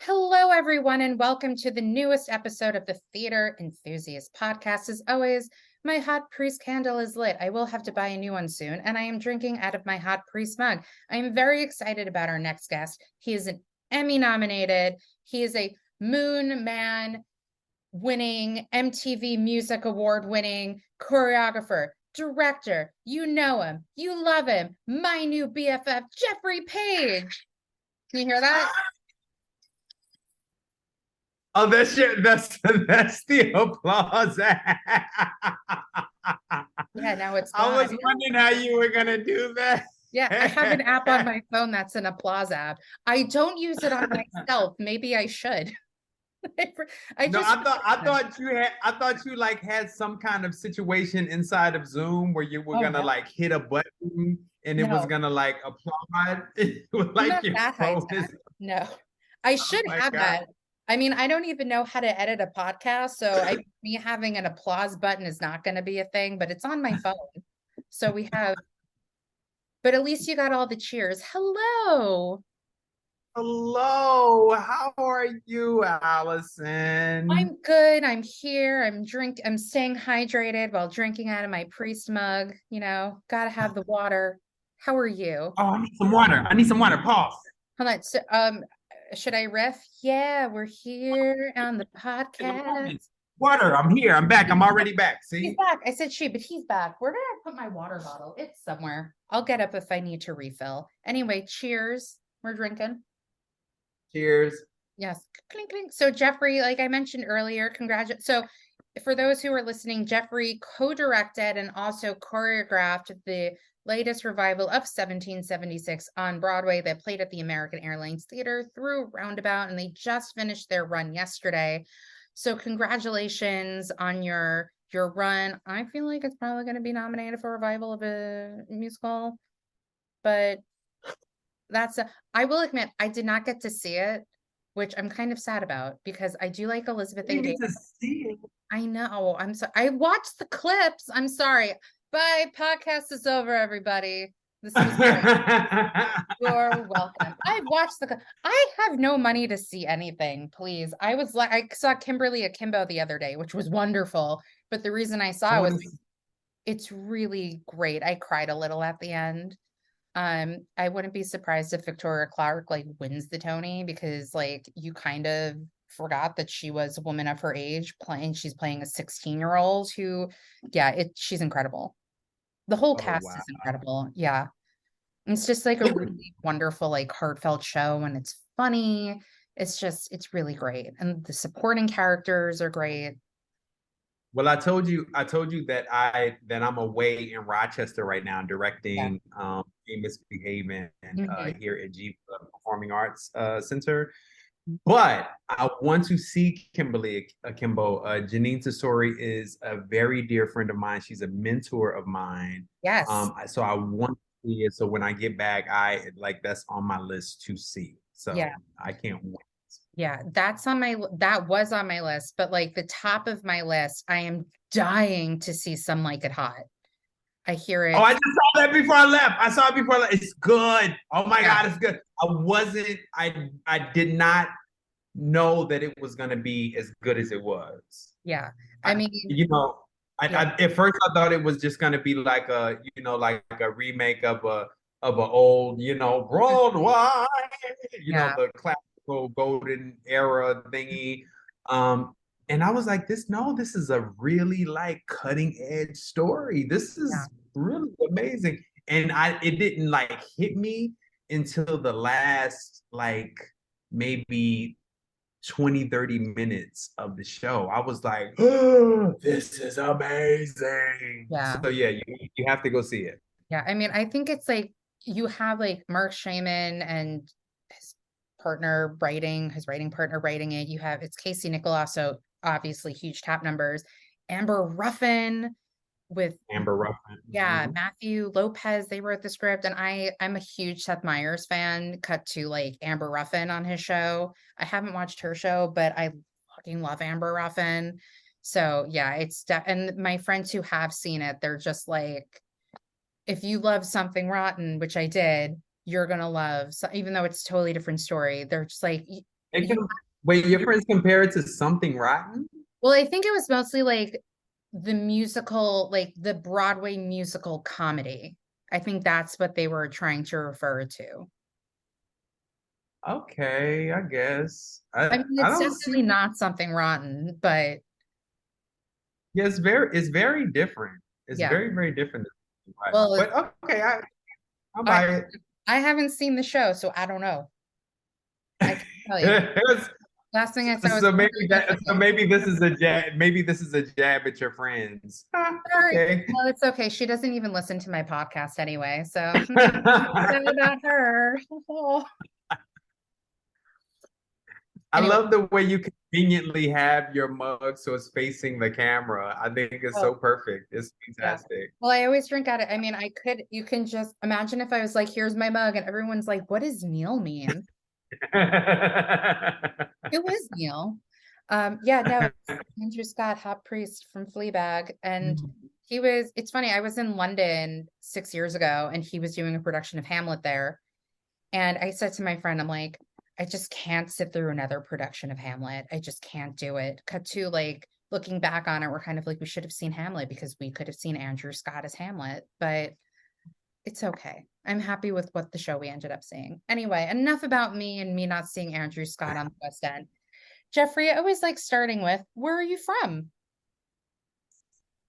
Hello, everyone, and welcome to the newest episode of the Theater Enthusiast podcast. As always, my hot priest candle is lit. I will have to buy a new one soon, and I am drinking out of my hot priest mug. I am very excited about our next guest. He is an Emmy nominated. He is a Moon Man winning, MTV Music Award winning choreographer, director. You know him. You love him. My new BFF, Jeffery Page. Can you hear that? Oh, that's the applause. Yeah, now it's I was gone. wondering how you were gonna do that. Yeah, I have an app on my phone that's an applause app. I don't use it on myself. Maybe I should. I No, just I thought you like had some kind of situation inside of Zoom where you were gonna no, like hit a button and it was no, gonna like applaud. It was I'm like not your that high phone tech. is. No, I Oh should my have God. that. I mean, I don't even know how to edit a podcast, so me having an applause button is not going to be a thing, but it's on my phone. So we have, but at least you got all the cheers. Hello. Hello, how are you, Allison? I'm good. I'm here. I'm staying hydrated while drinking out of my priest mug. Gotta have the water. How are you? Oh, I need some water. I need some water. Pause. Hold on. So, should I riff? Yeah, we're here on the podcast. Water. I'm here. I'm back. I'm already back. He's See? back. I said she, but he's back. Where did I put my water bottle? It's somewhere. I'll get up if I need to refill. Anyway, cheers. We're drinking. Cheers. Yes. Clink, clink. So Jeffery, like I mentioned earlier, So for those who are listening, Jeffery co-directed and also choreographed the latest revival of 1776 on Broadway that played at the American Airlines Theater through Roundabout, and they just finished their run yesterday. So congratulations on your run. I feel like it's probably going to be nominated for revival of a musical, but I will admit, I did not get to see it, which I'm kind of sad about because I do like Elizabeth You A. need to Davis. see it. I know. I'm sorry. I watched the clips. I'm sorry. Bye. Podcast is over, everybody. This was great. You're welcome. I've watched I have no money to see anything, please. I saw Kimberly Akimbo the other day, which was wonderful. But the reason I saw it was it's really great. I cried a little at the end. I wouldn't be surprised if Victoria Clark like wins the Tony because like you kind of forgot that she was a woman of her age she's playing a 16-year-old who, yeah, she's incredible. The whole Oh, cast wow. is incredible. Yeah. It's just like a really wonderful, like heartfelt show and it's funny. It's really great. And the supporting characters are great. Well, I told you that I'm away in Rochester right now Yeah. directing Misbehaving Mhm. here at G Performing Arts Center. But I want to see Kimberly Akimbo. Janine Tesori is a very dear friend of mine. She's a mentor of mine. Yes. So I want to see it. So when I get back, I like that's on my list to see. Yeah. So I can't wait. Yeah, that was on my list, but like the top of my list, I am dying to see Some Like It Hot. I hear Oh, it. I just saw that before I left. I saw it before I left. It's good. Oh my Yeah, God, it's good. I did not know that it was gonna be as good as it was. yeah. I I, mean, you know, yeah, at first I thought it was just gonna be like like a remake of an old, Broadway, yeah, the classical golden era thingy. Um, and I was like, this is a really like cutting edge story. This yeah, is really amazing. And it didn't like hit me until the last like maybe 20-30 minutes of the show. I was like, oh, this is amazing. yeah, So yeah, you have to go see it. yeah. I mean, I think it's like you have like Mark Shaman and his his writing partner writing it. It's Casey Nicholaw, so obviously huge top numbers. Amber Ruffin with Amber Ruffin. Yeah, Mhm. Matthew Lopez, they wrote the script, and I'm a huge Seth Meyers fan, cut to like Amber Ruffin on his show. I haven't watched her show, but I fucking love Amber Ruffin. So yeah, and my friends who have seen it, they're just like, if you love Something Rotten, which I did, you're gonna love, so even though it's a totally different story, they're just like, It can, wait, your friends compare it to something rotten? Well, I think it was mostly like the musical, like the Broadway musical comedy. I think that's what they were trying to refer to. Okay, I guess. I mean, I it's don't definitely see. not something rotten, but Yeah, it's very different. It's yeah. very, very different. Well, But okay, I'll I buy it. I haven't seen the show, so I don't know. I can't tell you. Last thing I saw was So maybe this is a jab. Maybe this is a jab at your friends. sorry. Okay. Well, it's okay. She doesn't even listen to my podcast anyway, so sad about her. I Anyway, love the way you conveniently have your mug so it's facing the camera. I think it's so oh perfect. It's yeah. fantastic. Well, I always drink out of, I mean, you can just imagine if I was like, here's my mug, and everyone's like, what does Neil mean? Who is Neil? Yeah, no, it's Andrew Scott, Hot Priest from Fleabag. And it's funny, I was in London 6 years ago and he was doing a production of Hamlet there. And I said to my friend, I'm like, I just can't sit through another production of Hamlet. I just can't do it. Cut to like looking back on it, we're kind of like, we should have seen Hamlet because we could have seen Andrew Scott as Hamlet, but it's okay. I'm happy with what the show we ended up seeing. Anyway, enough about me and me not seeing Andrew Scott on the West End. Jeffrey, I always like starting with, where are you from?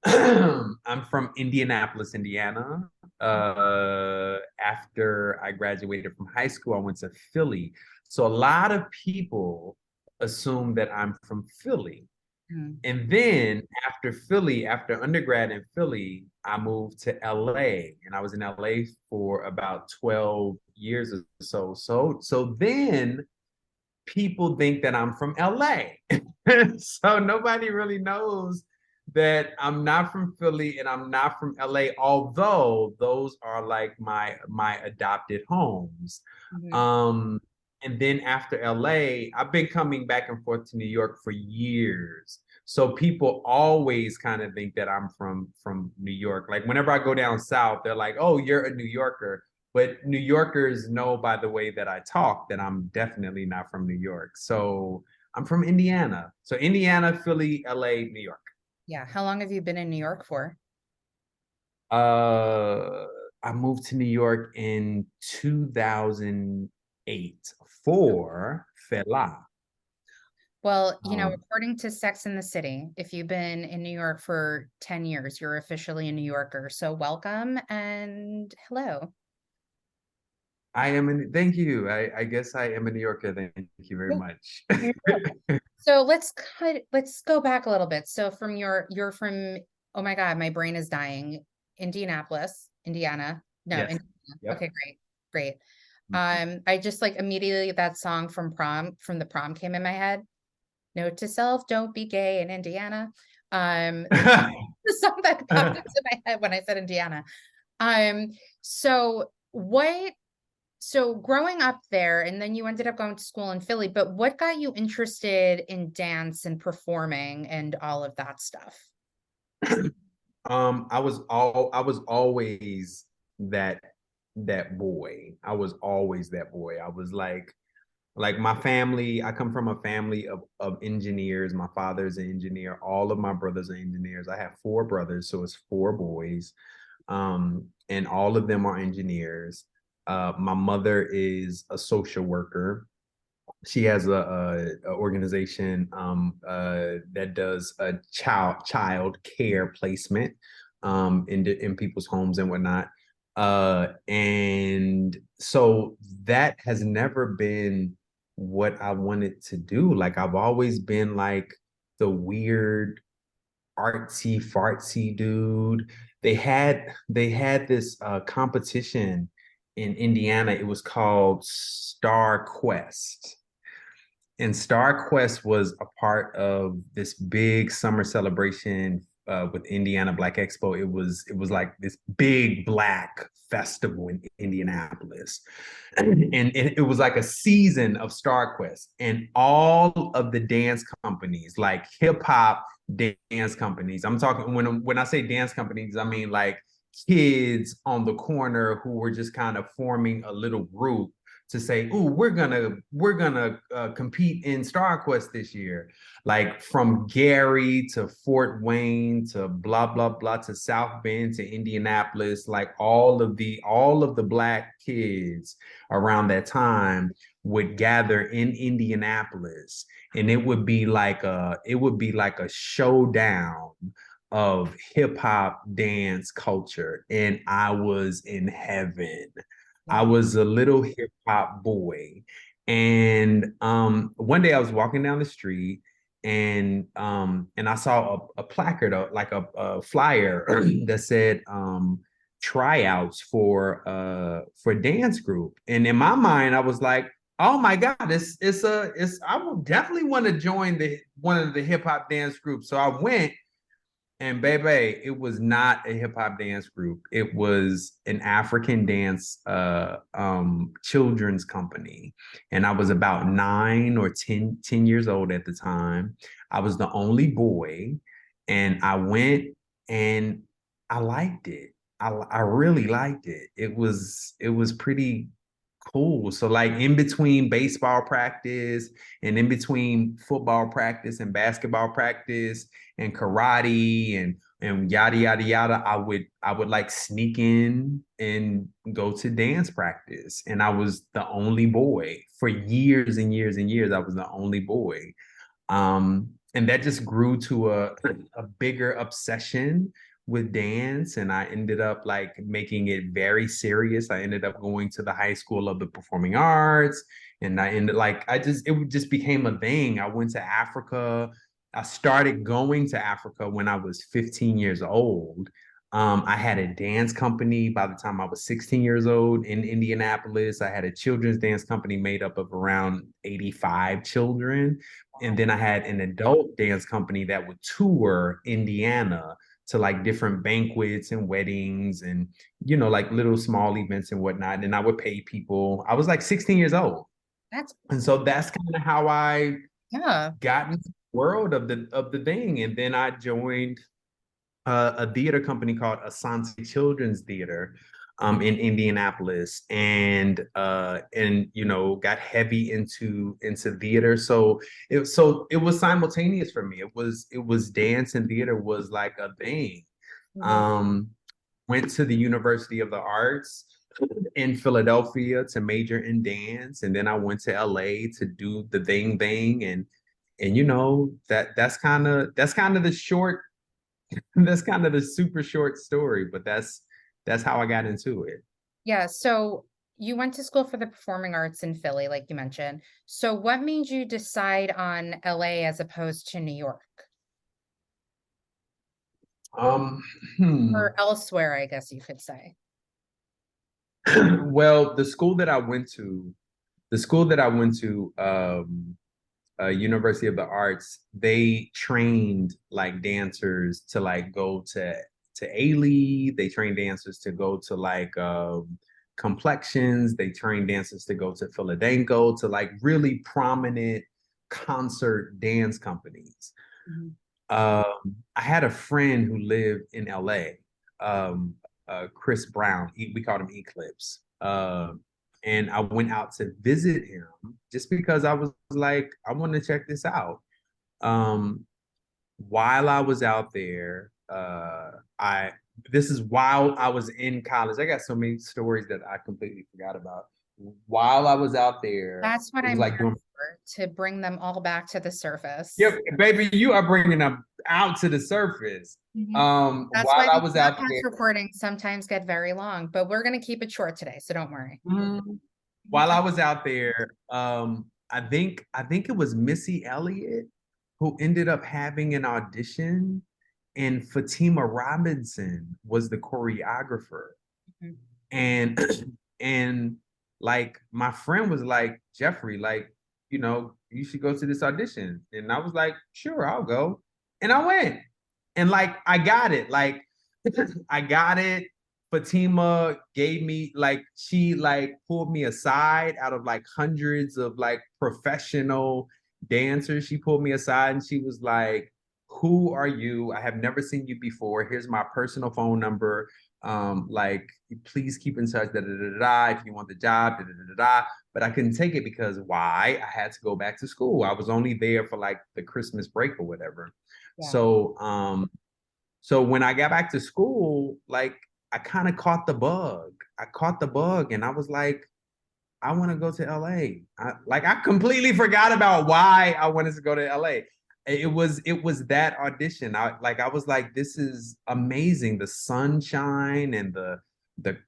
I'm from Indianapolis, Indiana. After I graduated from high school, I went to Philly. So a lot of people assume that I'm from Philly. Hmm. And then after Philly, after undergrad in Philly, I moved to LA and I was in LA for about 12 years or so. So then people think that I'm from LA. So nobody really knows that I'm not from Philly and I'm not from LA, although those are like my adopted homes. Mhm. Um, and then after LA, I've been coming back and forth to New York for years. So people always kind of think that I'm from New York. Like whenever I go down south, they're like, "Oh, you're a New Yorker." But New Yorkers know by the way that I talk that I'm definitely not from New York. So I'm from Indiana. So Indiana, Philly, LA, New York. Yeah. How long have you been in New York for? Uh, I moved to New York in 2008 for Fela. Well, Um, according to Sex in the City, if you've been in New York for 10 years, you're officially a New Yorker. So welcome and hello. I am in, thank you. I guess I am a New Yorker. Thank you very Yeah, much. you're welcome. So let's go back a little bit. So you're from, oh my God, my brain is dying. Indianapolis, Indiana. No, Yes. Indiana. Yep. Okay, great. Great. I just like immediately that song from the prom came in my head. Note to self, don't be gay in Indiana. The song that popped into my head when I said Indiana. Um, so what so growing up there, and then you ended up going to school in Philly, but what got you interested in dance and performing and all of that stuff? I was always that that boy. I was always that boy. I was like my family, I come from a family of engineers. My father's an engineer. All of my brothers are engineers. I have four brothers, so it's four boys. And all of them are engineers. My mother is a social worker. She has a organization that does a child care placement in people's homes and whatnot. And so that has never been what I wanted to do. Like I've always been like the weird artsy fartsy dude. They had this competition in Indiana. It was called Star Quest, and Star Quest was a part of this big summer celebration with Indiana Black Expo. It was like this big black festival in Indianapolis, and it was like a season of Star Quest, and all of the dance companies, like hip hop dance companies. I'm talking when I say dance companies, I mean like kids on the corner who were just kind of forming a little group to say, "Ooh, we're gonna compete in Star Quest this year." Like from Gary to Fort Wayne to blah blah blah to South Bend to Indianapolis, like all of the black kids around that time would gather in Indianapolis, and it would be like a showdown of hip hop dance culture, and I was in heaven. I Wow. was a little hip hop boy. And one day I was walking down the street, and I saw a placard, like a flyer that said tryouts for dance group. And in my mind, I was like, oh my God, it's I will definitely want to join the one of the hip hop dance groups. So I went, and baby, it was not a hip hop dance group. It was an African dance children's company. And I was about 9 or 10 years old at the time. I was the only boy. And I went, and I liked it. I really liked it. It was pretty cool. So like in between baseball practice and in between football practice and basketball practice and karate and yada yada yada, I would like sneak in and go to dance practice. And I was the only boy for years and years and years. I was the only boy. And that just grew to a bigger obsession with dance, and I ended up like making it very serious. I ended up going to the High School of the Performing Arts, and I ended like it just became a thing. I went to Africa. I started going to Africa when I was 15 years old. I had a dance company by the time I was 16 years old in Indianapolis. I had a children's dance company made up of around 85 children. And then I had an adult dance company that would tour Indiana to like different banquets and weddings and, like little small events and whatnot. And I would pay people. I was like 16 years old. That's And so that's kind of how I yeah. got into the world of the thing. And then I joined a theater company called Asante Children's Theater in Indianapolis, and got heavy into theater. So it was simultaneous for me. It was dance and theater was like a thing. Mhm. Um, Went to the University of the Arts in Philadelphia to major in dance, and then I went to LA to do the thing, and that's kind of the short that's kind of the super short story, but that's how I got into it. Yeah, so you went to school for the performing arts in Philly, like you mentioned. So what made you decide on LA as opposed to New York Um, hmm. or elsewhere, I guess you could say? Well, the school that I went to, University of the Arts, they trained like dancers to like go to Ailey. They trained dancers to go to like Complexions. They trained dancers to go to Philadelphia, to like really prominent concert dance companies. Mhm. I had a friend who lived in LA, Chris Brown. We called him Eclipse. And I went out to visit him just because I was like, I want to check this out. Um, while I was out there, I this is while I was in college. I got so many stories that I completely forgot about. While I was out there, That's what it was I'm like here doing. for, to bring them all back to the Yep, surface. baby, you are bringing them out to the surface. Mhm. That's While why I these was out podcast there, recordings sometimes get very long, but we're going to keep it short today, so don't worry. mhm, while I was out there, I think it was Missy Elliott who ended up having an audition, and Fatima Robinson was the choreographer. Mhm. And and like my friend was like, Jeffrey, like, you should go to this audition. And I was like, sure, I'll go. And I went. And like I got it. Like I got it. Fatima gave me like she like pulled me aside out of like hundreds of like professional dancers. She pulled me aside and she was like, who are you? I have never seen you before. Here's my personal phone number. like, please keep in touch, if you want the job, But I couldn't take it because why? I had to go back to school. I was only there for like the Christmas break or whatever. Yeah. So when I got back to school, like I kind of caught the bug. I caught the bug and I was like, I want to go to LA. I completely forgot about why I wanted to go to LA. It was that audition. I was like, this is amazing. The sunshine and the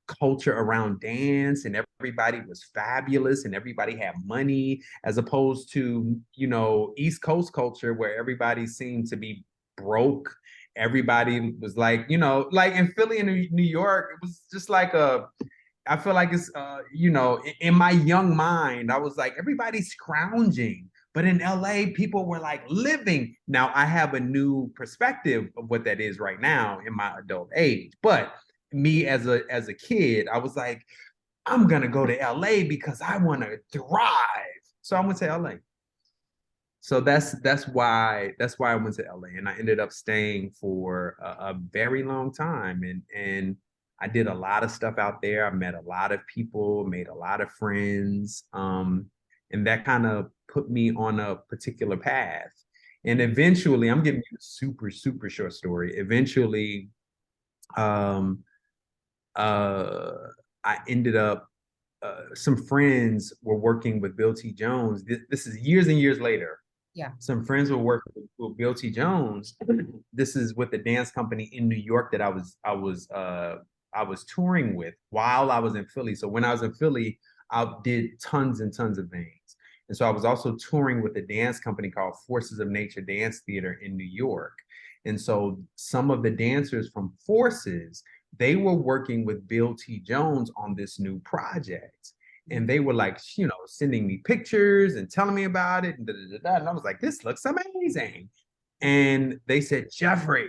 culture around dance, and everybody was fabulous and everybody had money, as opposed to, East Coast culture where everybody seemed to be broke. Everybody was like, like in Philly and New York, it was just like I feel like it's, in my young mind, I was like, everybody's scrounging. But in LA, people were like living. Now I have a new perspective of what that is right now in my adult age. But me as a kid, I was like, I'm gonna go to LA because I want to thrive. So I went to LA. So that's why I went to LA, and I ended up staying for a very long time, and I did a lot of stuff out there. I met a lot of people, made a lot of friends, and that kind of put me on a particular path. And eventually, I'm giving you a super super short story. Eventually, um, uh, I ended up. Some friends were working with Bill T. Jones. This is years and years later. Yeah. Some friends were working with Bill T. Jones. This is with the dance company in New York that I was touring with while I was in Philly. So when I was in Philly, I did tons and tons of things. And so I was also touring with a dance company called Forces of Nature Dance Theater in New York. And so some of the dancers from Forces, they were working with Bill T. Jones on this new project. And they were like, sending me pictures and telling me about it. And I was like, this looks amazing. And they said, Jeffrey,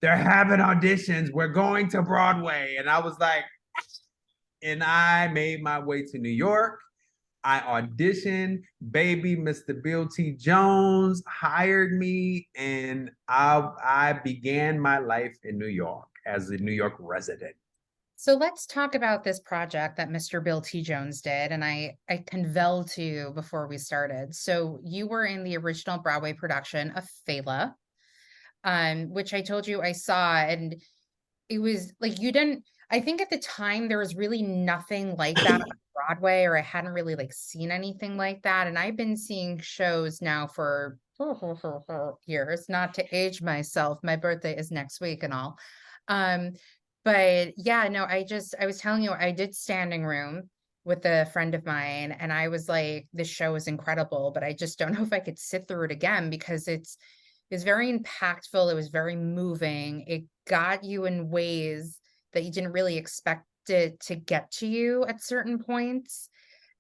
they're having auditions. We're going to Broadway. And I was like, and I made my way to New York. I auditioned, baby. Mr. Bill T. Jones hired me, and I began my life in New York as a New York resident. So let's talk about this project that Mr. Bill T. Jones did, and I conveyed to you before we started. So you were in the original Broadway production of Fela, which I told you I saw, and it was like you didn't. I think at the time there was really nothing like that on Broadway, or I hadn't really like seen anything like that. And I've been seeing shows now for years, not to age myself. My birthday is next week and all. Um, but yeah, no, I was telling you, I did standing room with a friend of mine, and I was like, this show is incredible, but I just don't know if I could sit through it again because it's very impactful. It was very moving. It got you in ways that you didn't really expect it to get to you at certain points.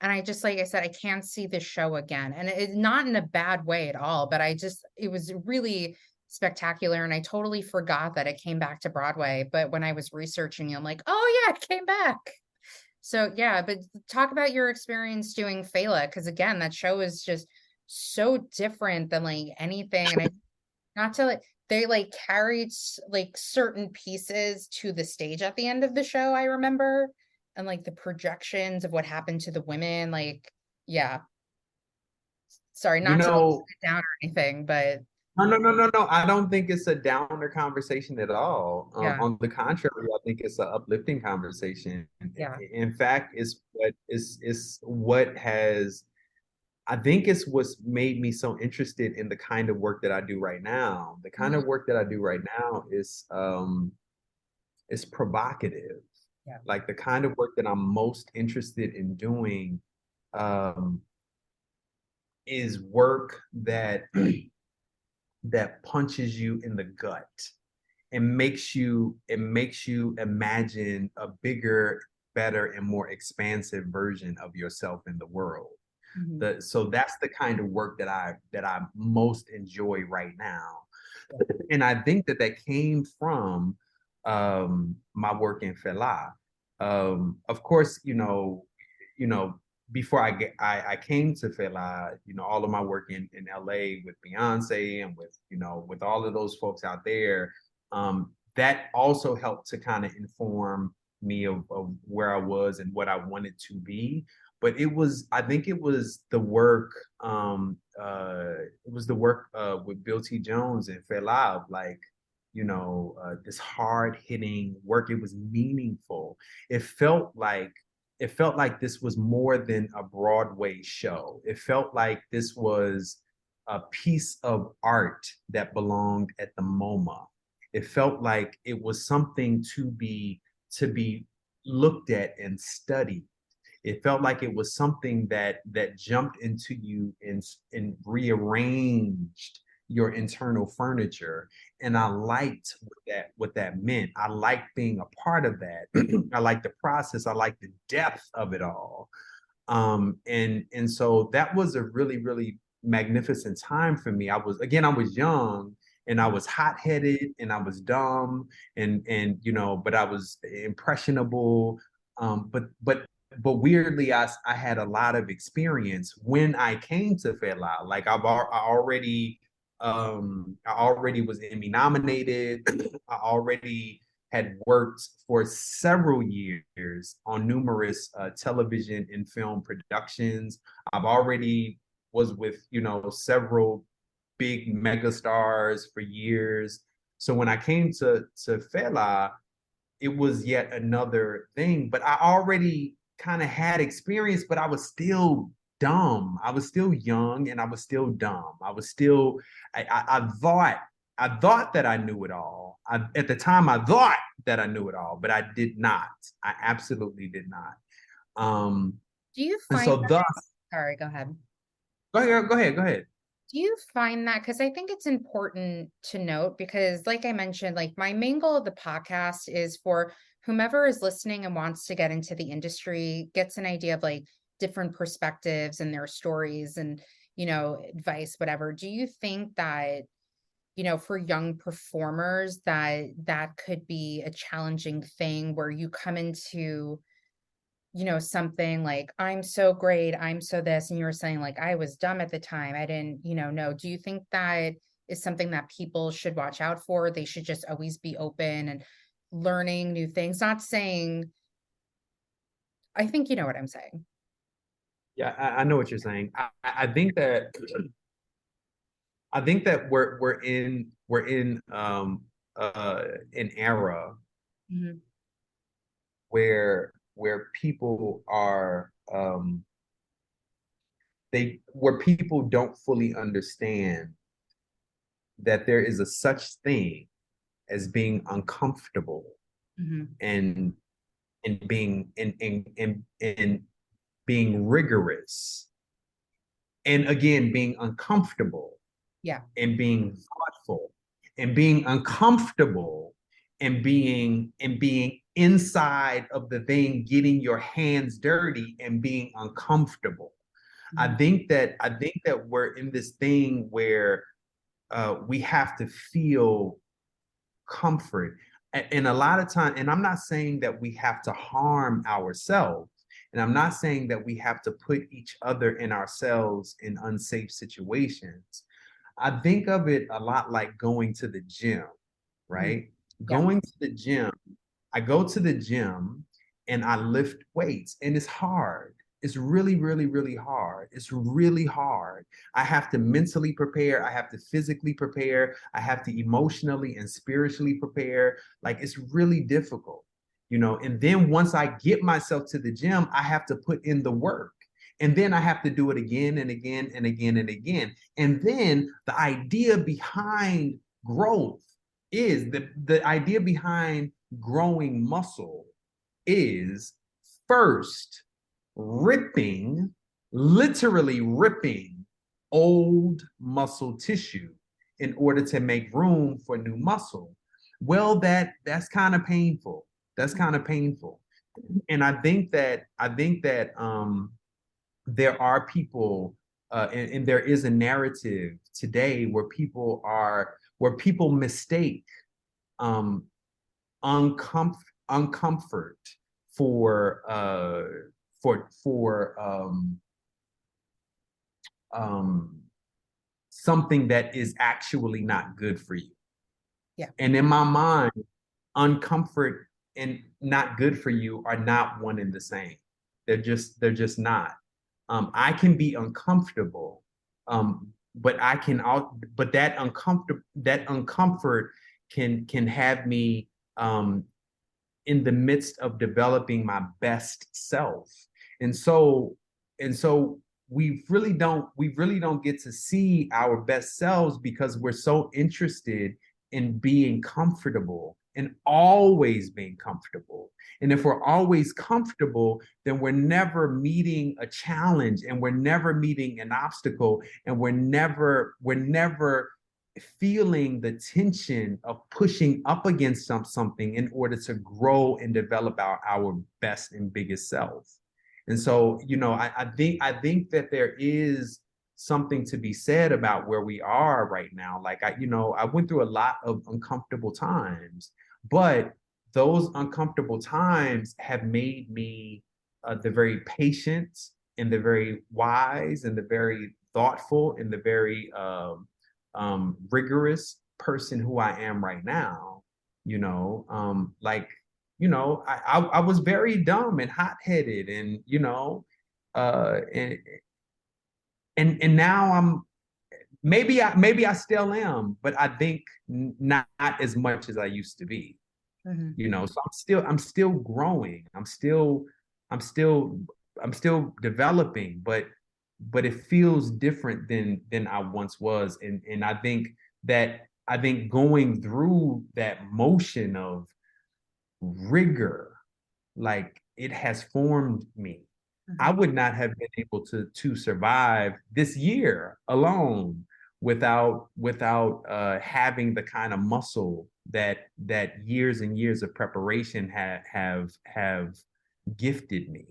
And I just, like I said, I can't see this show again. And it's not in a bad way at all, but it was really spectacular. And I totally forgot that it came back to Broadway. But when I was researching, I'm like, oh yeah, it came back. So yeah, but talk about your experience doing Fela, because again, that show is just so different than like anything. And I not to like they like carried like certain pieces to the stage at the end of the show, I remember. And like the projections of what happened to the women, like, yeah. Sorry, You not to like know, sit down or anything, but No, no, no, no, no. I don't think it's a downer conversation at all. yeah, On the contrary, I think it's an uplifting conversation. yeah. In fact, it's what has I think it's what's made me so interested in the kind of work that I do right now. The kind Mhm. of work that I do right now is provocative. Yeah. Like the kind of work that I'm most interested in doing um, is work that that punches you in the gut and makes you imagine a bigger, better, and more expansive version of yourself in the world. Mhm. So that's the kind of work that I most enjoy right now. Yeah. And I think that came from my work in Fela. Of course, you know, before I came to Fela, all of my work in LA with Beyonce and with all of those folks out there, that also helped to kind of inform me of where I was and what I wanted to be. But I think it was the work, with Bill T. Jones and Fela, like, this hard hitting work. It was meaningful. It felt like this was more than a Broadway show. It felt like this was a piece of art that belonged at the MoMA. It felt like it was something to be looked at and studied. It felt like it was something that jumped into you and rearranged your internal furniture. And I liked what that meant. I liked being a part of that. I liked the process. I liked the depth of it all. And so that was a really, really magnificent time for me. I was young, and I was hot-headed, and I was dumb, and but I was impressionable. But weirdly, I had a lot of experience when I came to Fela. Like I already was Emmy nominated. I already had worked for several years on numerous television and film productions. I've already was with, several big megastars for years. So when I came to Fela, it was yet another thing. But I already kind of had experience, but I was still dumb. I was still young, and I was still dumb. I thought that I knew it all. At the time, I thought that I knew it all, but I did not. I absolutely did not. Do you And find so that, thus, sorry, go ahead. go ahead. Do you find that, because I think it's important to note, because like I mentioned, like my main goal of the podcast is for whomever is listening and wants to get into the industry, gets an idea of like different perspectives and their stories and, advice, whatever. Do you think that, for young performers, that could be a challenging thing where you come into something like, I'm so great, I'm so this, and you were saying like, I was dumb at the time, I didn't, know. Do you think that is something that people should watch out for? They should just always be open and learning new things, not saying, I think you know what I'm saying. Yeah, I know what you're saying. I think that we're in an era Mhm. where people are where people don't fully understand that there is a such thing as being uncomfortable, Mhm. and and being rigorous, and again being uncomfortable, Yeah. and being thoughtful, and being uncomfortable, and being inside of the thing, getting your hands dirty and being uncomfortable. Mhm. I think that we're in this thing where we have to feel comfort. And a lot of time, and I'm not saying that we have to harm ourselves, and I'm not saying that we have to put each other and ourselves in unsafe situations. I think of it a lot like going to the gym, Mhm. right? Yeah. Going to the gym, I go to the gym and I lift weights, and it's hard. It's really, really, really hard. It's really hard. I have to mentally prepare. I have to physically prepare. I have to emotionally and spiritually prepare. Like, it's really difficult, And then once I get myself to the gym, I have to put in the work. And then I have to do it again and again and again and again. And then the idea behind growth is the idea behind growing muscle is first ripping, literally ripping old muscle tissue in order to make room for new muscle. Well, that's kind of painful. That's kind of painful. And I think that there are people, and there is a narrative today where people mistake um, uncomfort for um, something that is actually not good for you. Yeah. And in my mind, uncomfort and not good for you are not one and the same. They're just not. I can be uncomfortable, but that uncomfort can have me in the midst of developing my best self. And so we really don't get to see our best selves because we're so interested in being comfortable and always being comfortable. And if we're always comfortable, then we're never meeting a challenge and we're never meeting an obstacle and we're never feeling the tension of pushing up against something in order to grow and develop our best and biggest self. And so, I think that there is something to be said about where we are right now. Like I went through a lot of uncomfortable times, but those uncomfortable times have made me the very patient and the very wise and the very thoughtful and the very rigorous person who I am right now. I was very dumb and hot-headed, and uh, and and now maybe I still am, but I think not as much as I used to be. Mhm. So I'm still growing. I'm still developing, but it feels different than I once was. And I think going through that motion of rigor, like, it has formed me. I Mhm. would not have been able to survive this year alone without having the kind of muscle that years and years of preparation have gifted me.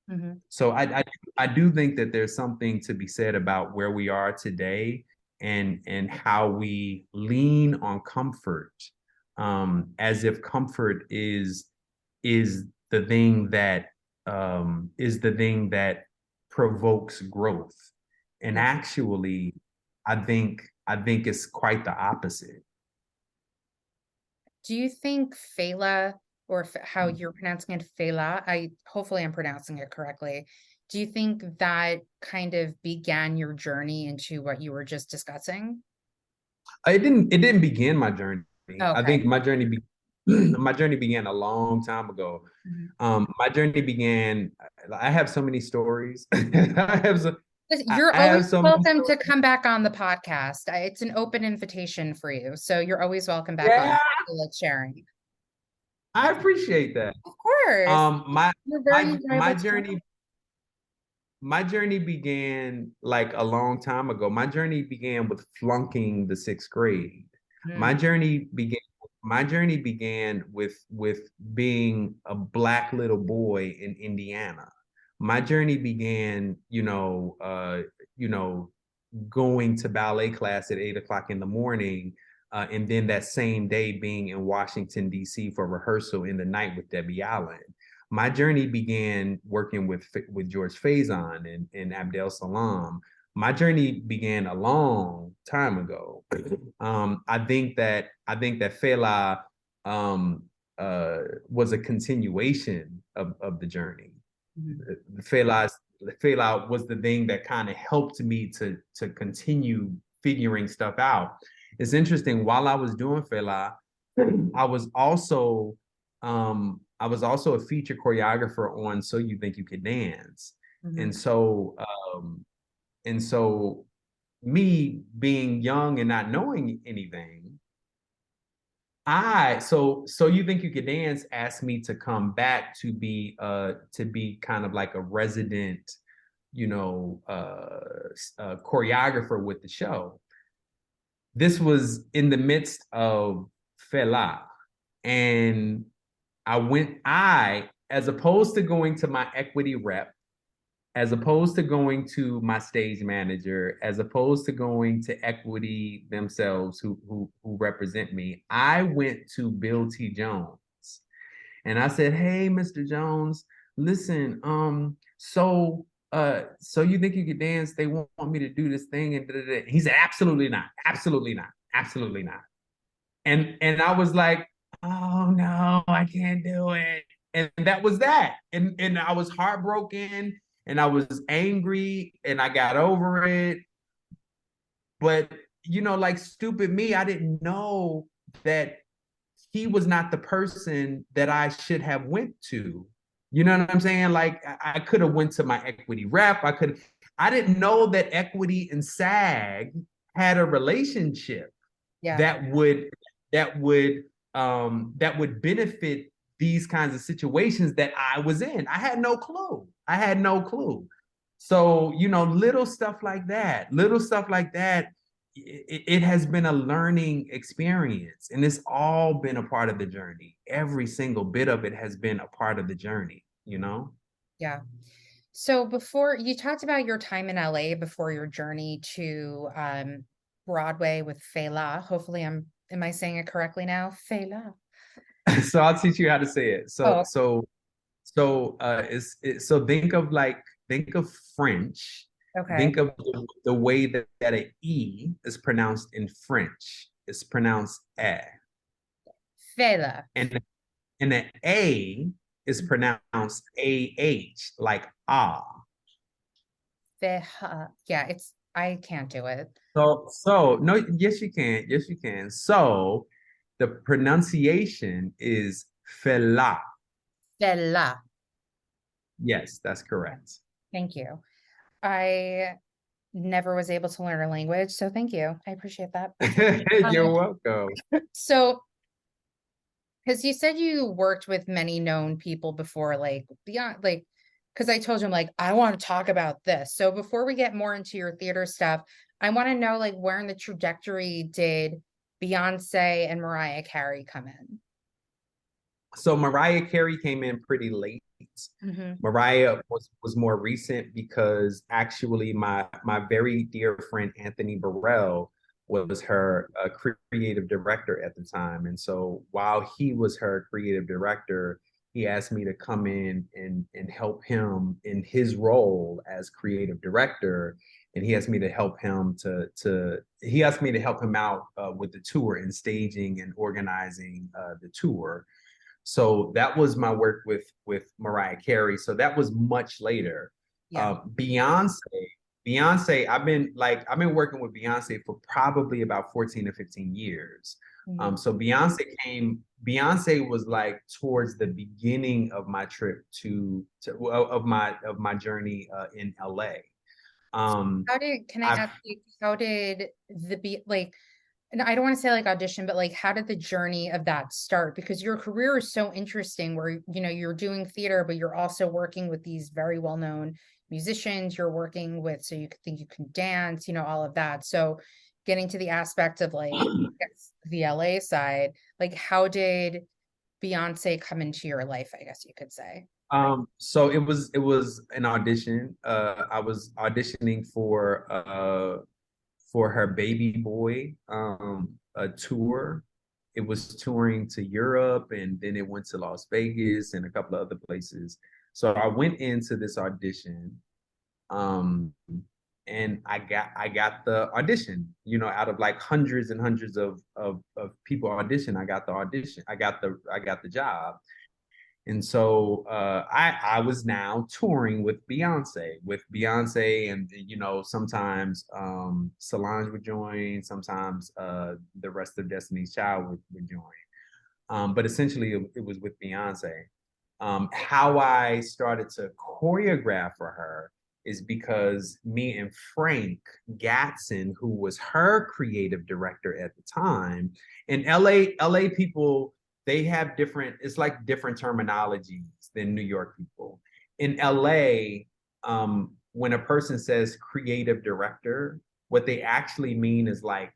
Mhm. So I do think that there's something to be said about where we are today and how we lean on comfort, as if comfort is the thing that provokes growth. And Yeah. actually, I think it's quite the opposite. Do you think Fela, or how you're pronouncing it, Fela, hopefully I'm pronouncing it correctly. Do you think that kind of began your journey into what you were just discussing? It didn't begin my journey. I Okay. think my journey began a long time ago. Mhm. My journey began. I have so many stories. I have so Listen, I you're I have always so many welcome to stories. come back on the podcast. It's an open invitation for you. So you're always welcome back on. Yeah, I feel like sharing. I appreciate that. Of course. Um, my You're very my my enjoyable to talk. journey my journey began like a long time ago. My journey began with flunking the sixth grade. My Mm. journey began my journey began with being a black little boy in Indiana. My journey began, going to ballet class at 8 o'clock in the morning, and then that same day being in Washington, D.C. for rehearsal in the night with Debbie Allen. My journey began working with George Faison and Abdel Salam. My journey began a long time ago. I think that Fela um, was a continuation of the journey. Mhm. Fela Fela was the thing that kind of helped me to continue figuring stuff out. It's interesting. While I was doing Fela, I was also a feature choreographer on So You Think You Could Dance. And Mhm. so and so me being young and not knowing anything, so You Think You Could Dance asked me to come back to be kind of like a resident, choreographer with the show. This was in the midst of Fela. And as opposed to going to my equity rep, as opposed to going to my stage manager, as opposed to going to equity themselves who represent me, I went to Bill T. Jones and I said, "Hey, Mr. Jones, listen, so you think you could dance? They want me to do this thing." And da, da, da. He said, "Absolutely not, absolutely not, absolutely not." And I was like, oh no, I can't do it. And that was that. And I was heartbroken and I was angry and I got over it. But like stupid me, I didn't know that he was not the person that I should have went to. You know what I'm saying? Like I could have went to my equity rep. I didn't know that equity and SAG had a relationship Yeah. that would that would benefit these kinds of situations that I was in. I had no clue. I had no clue. So, little stuff like that, it has been a learning experience and it's all been a part of the journey. Every single bit of it has been a part of the journey. Yeah. So before you talked about your time in LA before your journey to Broadway with Fela. Hopefully am I saying it correctly now? Fela. So I'll teach you how to say it. Oh, So think of French. okay. Think of the way that an E is pronounced in French. It's pronounced eh. Fela. And the A is pronounced AH, like ah. Feha. Yeah, I can't do it. So no, yes you can. Yes you can. So the pronunciation is Fela. Fela. Yes, that's correct. Thank you. I never was able to learn a language, so thank you. I appreciate that. You're Um, welcome. so because you said you worked with many known people before, like beyond, like, because I told you, I'm like, I want to talk about this. So before we get more into your theater stuff, I want to know, like, where in the trajectory did Beyonce and Mariah Carey come in? So Mariah Carey came in pretty late. Hmm. Mariah was more recent because actually my very dear friend Anthony Burrell was her creative director at the time. And so while he was her creative director, he asked me to come in and help him in his role as creative director. And he asked me to help him he asked me to help him out with the tour and staging and organizing the tour. So that was my work with Mariah Carey. So that was much later. Yeah. Beyonce, I've been working with Beyonce for probably about 14 to 15 years. Mhm. So Beyonce was like towards the beginning of my trip of my journey in LA. Um, Can I I've ask you, how did like, and I don't want to say like audition, but like, how did the journey of that start? Because your career is so interesting where, you're doing theater, but you're also working with these very well-known musicians you're working with. So you think you can dance, all of that. So getting to the aspect of like, I guess, the LA side, like how did Beyonce come into your life, I guess you could say? so it was an audition. I was auditioning for her baby boy a tour. It was touring to Europe and then it went to Las Vegas and a couple of other places. So I went into this audition um and I got the audition, out of like hundreds and hundreds of people audition. I got the audition. I got the job. And so I was now touring with Beyonce, and sometimes Solange would join, sometimes the rest of Destiny's Child would join. But essentially, it was with Beyonce. How I started to choreograph for her is because me and Frank Gatson, who was her creative director at the time, in LA people, they have it's like different terminologies than New York people. In LA, when a person says creative director, what they actually mean is like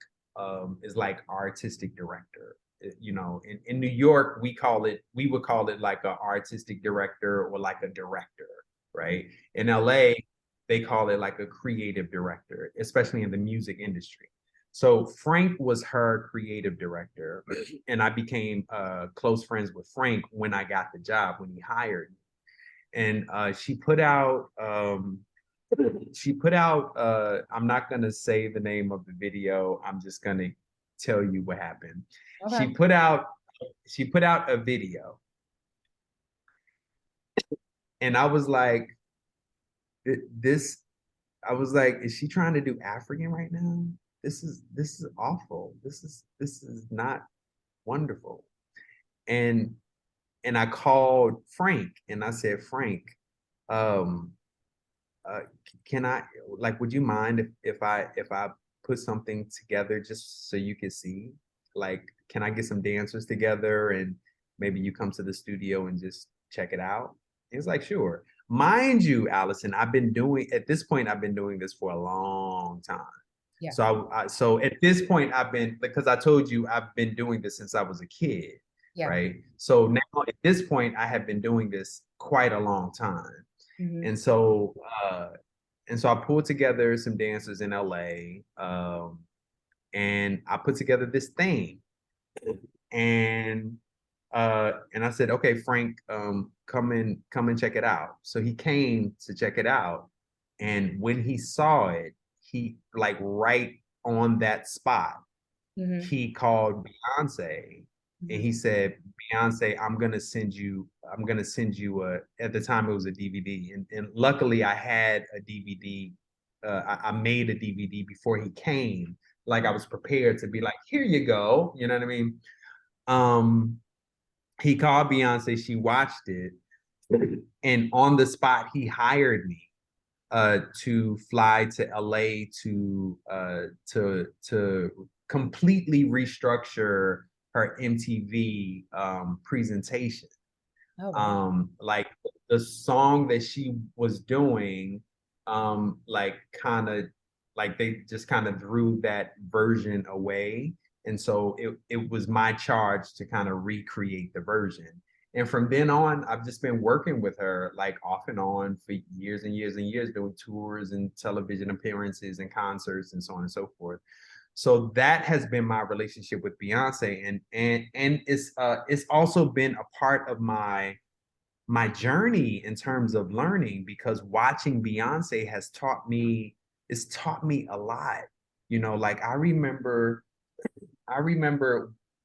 artistic director. In New York, we would call it like an artistic director or like a director, right? In LA, they call it like a creative director, especially in the music industry. So Frank was her creative director, and I became close friends with Frank when I got the job, when he hired me. And I'm not gonna say the name of the video. I'm just gonna tell you what happened. Okay. She put out she put out a video, and I was like, this. I was like, is she trying to do African right now? This is awful. This is not wonderful. And I called Frank and I said, Frank, um, can I like would you mind if I put something together just so you can see? Like, can I get some dancers together and maybe you come to the studio and just check it out? He was like, sure. Mind you, Allison, at this point, I've been doing this for a long time. Yeah. So at this point, because I told you I've been doing this since I was a kid, Yeah. right? So now at this point, I have been doing this quite a long time. Mhm. And so I pulled together some dancers in LA, and I put together this thing. And and I said, okay, Frank, come and check it out. So he came to check it out. And when he saw it, he like right on that spot, Mhm. he called Beyonce and he said, Beyonce, I'm gonna send you at the time it was a DVD. And luckily I had a DVD. I made a DVD before he came. Like I was prepared to be like, here you go. You know what I mean? Um, he called Beyonce, she watched it, and on the spot he hired me to fly to LA to completely restructure her MTV presentation. Oh, wow. Like the song that she was doing, like kind of like they just kind of threw that version away. And so it was my charge to kind of recreate the version. And from then on, I've just been working with her like off and on for years and years and years, doing tours and television appearances and concerts and so on and so forth. So that has been my relationship with Beyonce, and it's also been a part of my journey in terms of learning, because watching Beyonce it's taught me a lot. You know, like I remember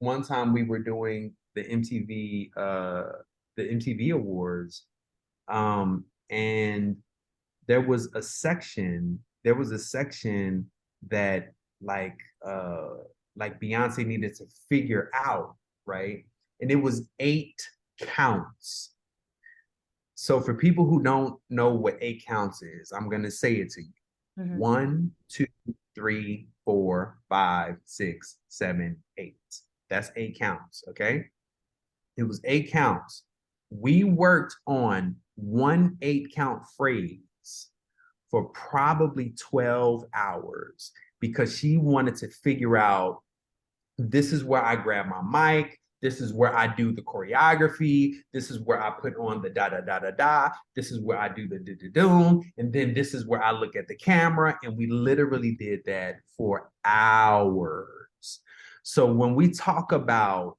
one time we were doing the MTV Awards, and there was a section that like uh like Beyonce needed to figure out, right? And it was 8 counts. So for people who don't know what 8 counts is, I'm gonna say it to you. Mhm. 1, 2, 3, 4, 5, 6, 7, 8. That's 8 counts, okay? It was 8 counts. We worked on one 8 count phrase for probably 12 hours because she wanted to figure out, this is where I grab my mic. This is where I do the choreography. This is where I put on the da da da da da. This is where I do the da da doom. And then this is where I look at the camera. And we literally did that for hours. So when we talk about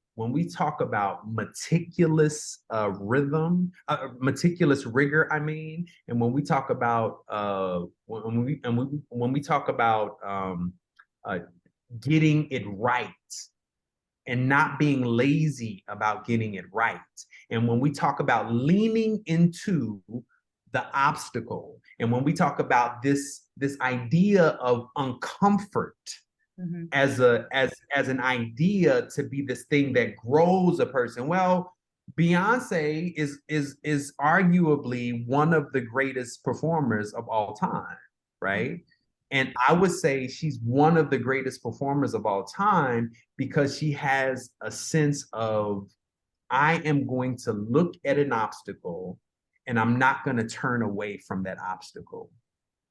meticulous meticulous rigor, I mean, and when we talk about when we talk about uh, getting it right and not being lazy about getting it right. And when we talk about leaning into the obstacle, and when we talk about this idea of uncomfort Mhm. as an idea to be this thing that grows a person. Well, Beyonce is arguably one of the greatest performers of all time, right? And I would say she's one of the greatest performers of all time because she has a sense of, I am going to look at an obstacle and I'm not going to turn away from that obstacle.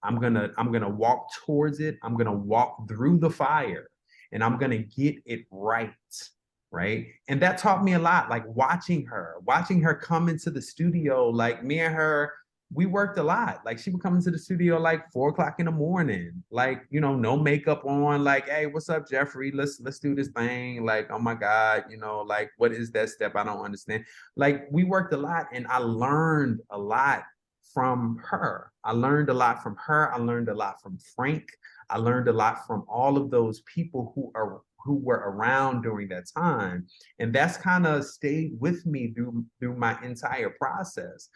I'm gonna walk towards it. I'm gonna walk through the fire and I'm gonna get it right. Right. And that taught me a lot, like watching her come into the studio, like me and her, we worked a lot. Like she would come into the studio like 4 o'clock in the morning, like, you know, no makeup on, like, hey, what's up, Jeffrey? Let's do this thing. Like, oh my God, you know, like what is that step? I don't understand. Like we worked a lot and I learned a lot from her. I learned a lot from her. I learned a lot from Frank. I learned a lot from all of those people who were around during that time. And that's kind of stayed with me through my entire process.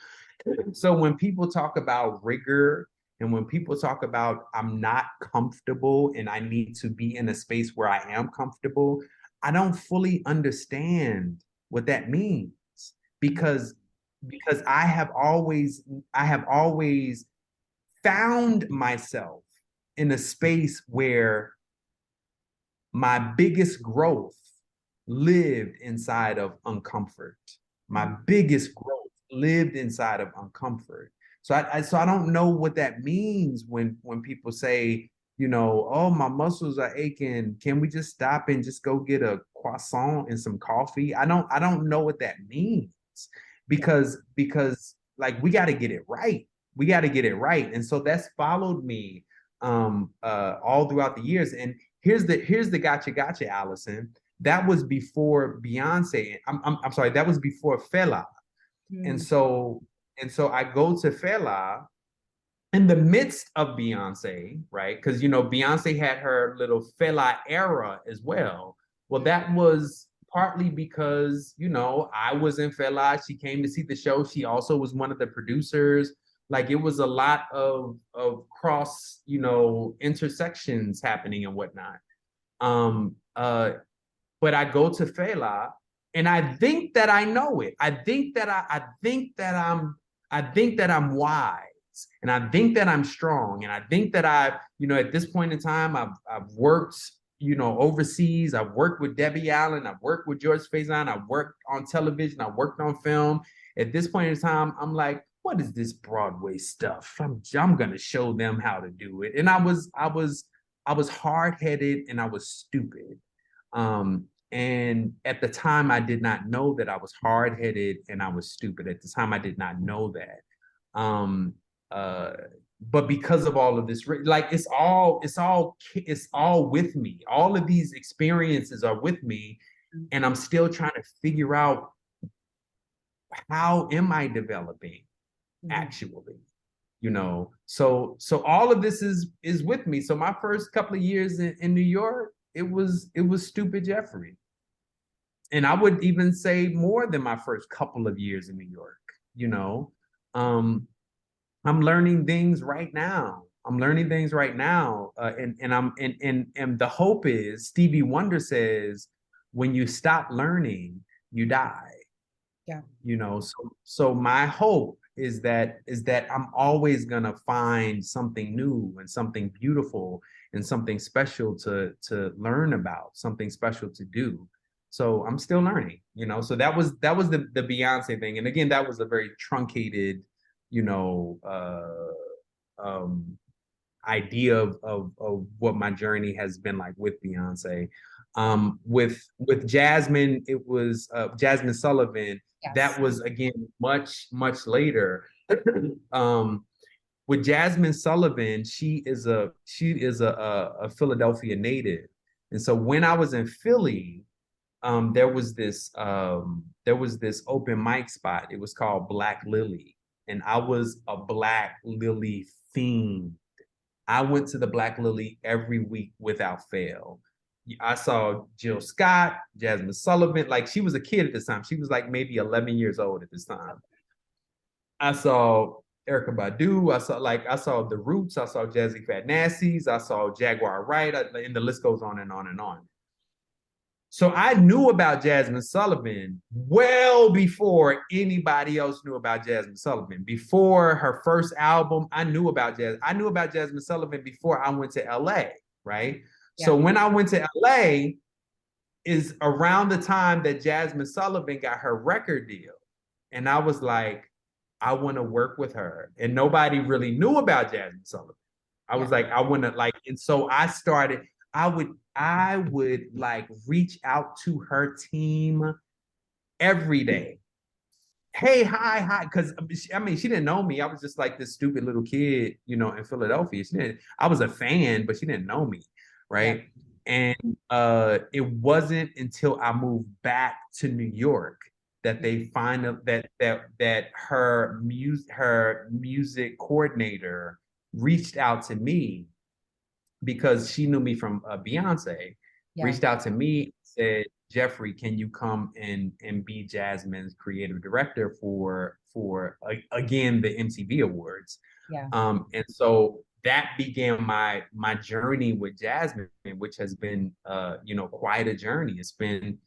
So when people talk about rigor and when people talk about I'm not comfortable and I need to be in a space where I am comfortable, I don't fully understand what that means because I have always found myself in a space where my biggest growth lived inside of uncomfort. My biggest growth lived inside of uncomfort. So I don't know what that means when people say, oh, my muscles are aching. Can we just stop and just go get a croissant and some coffee? I don't know what that means because like we got to get it right. We got to get it right. And so that's followed me all throughout the years. And here's the gotcha, Allison. That was before Beyonce. I'm sorry, that was before Fela. And so I go to Fela in the midst of Beyonce, right? Because Beyonce had her little Fela era as well. Well, that was partly because I was in Fela. She came to see the show. She also was one of the producers. Like it was a lot of cross, intersections happening and whatnot. Um, uh, but I go to Fela and I think that I know it. I think that I'm wise and I think that I'm strong. And I think that at this point in time, I've worked, overseas. I've worked with Debbie Allen. I've worked with George Faison. I've worked on television. I've worked on film. At this point in time, I'm like, what is this Broadway stuff? I'm gonna show them how to do it. And I was hard-headed and I was stupid. And at the time, I did not know that I was hard-headed and I was stupid. At the time, I did not know that. But because of all of this, like it's all with me. All of these experiences are with me, and I'm still trying to figure out how am I developing actually. So all of this is with me. So my first couple of years in New York, it was stupid Jeffery. And I would even say more than my first couple of years in New York. I'm learning things right now. And the hope is Stevie Wonder says, when you stop learning, you die. Yeah. So my hope is that I'm always gonna find something new and something beautiful and something special to learn about, something special to do. So I'm still learning, So that was the Beyonce thing, and again, that was a very truncated, idea of what my journey has been like with Beyonce. With Jasmine, it was Jasmine Sullivan. Yes. That was again much later. With Jasmine Sullivan, she is a Philadelphia native, and so when I was in Philly, there was this open mic spot. It was called Black Lily, and I was a Black Lily fiend. I went to the Black Lily every week without fail. I saw Jill Scott, Jasmine Sullivan. Like she was a kid at this time. She was like maybe 11 years old at this time. I saw Erykah Badu. I saw The Roots. I saw Jazzy Fat Nassies. I saw Jaguar Wright, and the list goes on and on and on. So I knew about Jasmine Sullivan well before anybody else knew about Jasmine Sullivan. Before her first album, I knew about Jasmine Sullivan before I went to LA, right? Yeah. So when I went to LA is around the time that Jasmine Sullivan got her record deal. And I was like, I want to work with her. And nobody really knew about Jasmine Sullivan. I was like, I want to and so I started, I would like reach out to her team every day. Hey, hi. Cause she didn't know me. I was just like this stupid little kid, in Philadelphia. I was a fan, but she didn't know me. Right. Yeah. And it wasn't until I moved back to New York that they find that her music coordinator reached out to me because she knew me from Beyonce. Yeah. reached out to me, said, Jeffrey, can you come and be Jasmine's creative director for again the MTV Awards? Yeah. And so that began my journey with Jasmine, which has been quite a journey. It's been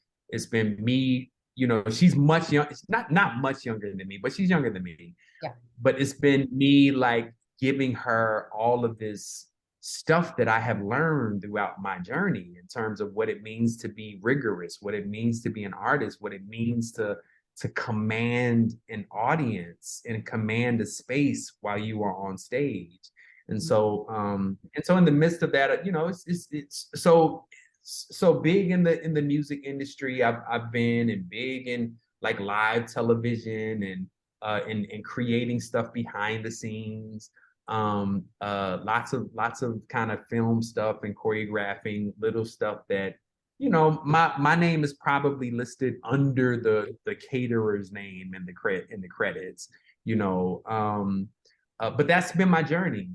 me, she's much young, not much younger than me, but she's younger than me. Yeah. But it's been me like giving her all of this stuff that I have learned throughout my journey in terms of what it means to be rigorous, what it means to be an artist, what it means to command an audience and command a space while you are on stage. And so in the midst of that, it's so big in the music industry. I've been and big in like live television and creating stuff behind the scenes. Lots of kind of film stuff and choreographing little stuff that my name is probably listed under the caterer's name in the credits. But that's been my journey.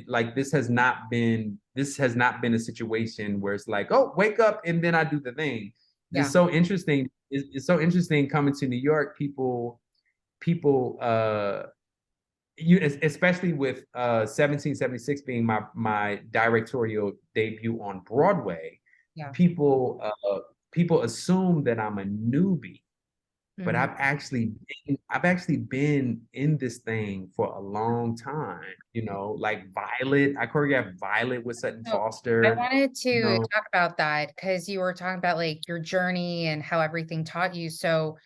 Like this has not been a situation where it's like, oh, wake up and then I do the thing. Yeah. It's so interesting. It's so interesting coming to New York. People especially with 1776 being my directorial debut on Broadway. Yeah. People assume that I'm a newbie, but Mhm. I've actually been in this thing for a long time. Like Violet, I choreographed Violet with Sutton So I Foster. wanted You to know, talk about that because you were talking about like your journey and how everything taught you. So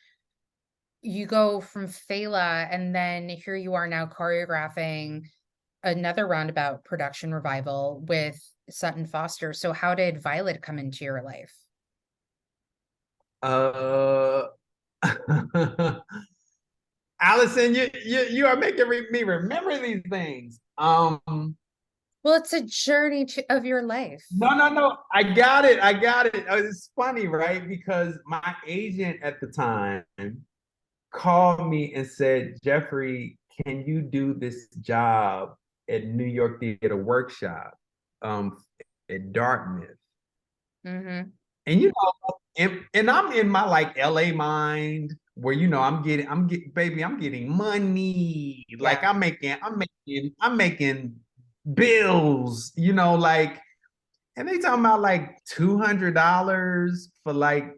you go from Fela and then here you are now choreographing another roundabout production revival with Sutton Foster. So how did Violet come into your life? uh, Allison, you are making me remember these things. Well, it's a journey of your life. No. I got it. It's funny, right? Because my agent at the time called me and said, Jeffrey, can you do this job at New York Theater Workshop at Dartmouth? Mm-hmm. And and I'm in my like LA mind where I'm getting money. Yeah. Like I'm making bills, like, and they talking about like $200 for like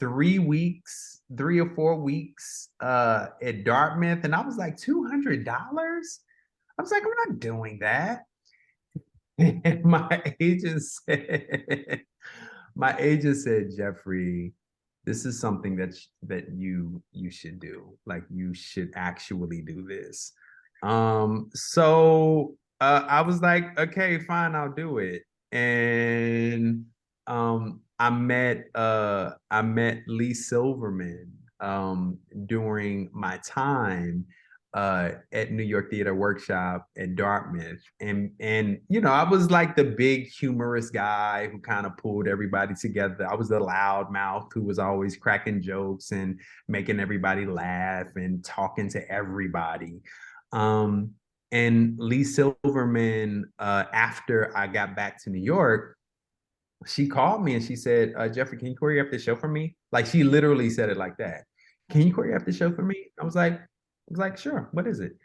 3 weeks, 3 or 4 weeks at Dartmouth. And I was like, $200? I was like, I'm not doing that. And my agent said, Jeffrey, this is something that you should do. Like you should actually do this. So I was like, okay, fine, I'll do it. And I met Lee Silverman during my time at New York Theater Workshop at Dartmouth, and I was like the big humorous guy who kind of pulled everybody together. I was the loud mouth who was always cracking jokes and making everybody laugh and talking to everybody. And Lee Silverman, after I got back to New York, she called me and she said, Jeffrey, can you choreograph the show for me? Like she literally said it like that. Can you choreograph the show for me? I was like, sure. What is it?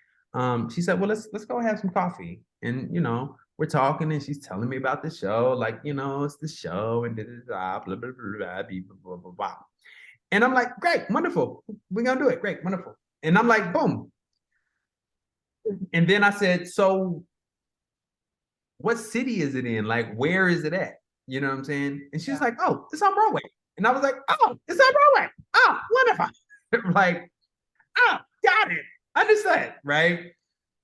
She said, well, let's go have some coffee. And we're talking and she's telling me about the show, like, it's the show and blah, blah, blah, blah, blah, blah, blah. And I'm like, great, wonderful. We're gonna do it. Great, wonderful. And I'm like, boom. And then I said, so what city is it in? Like, where is it at? You know what I'm saying? And she's Yeah. like, oh, it's on Broadway. And I was like, oh, it's on Broadway. Oh, wonderful. Like, oh, got it. Understood. Right.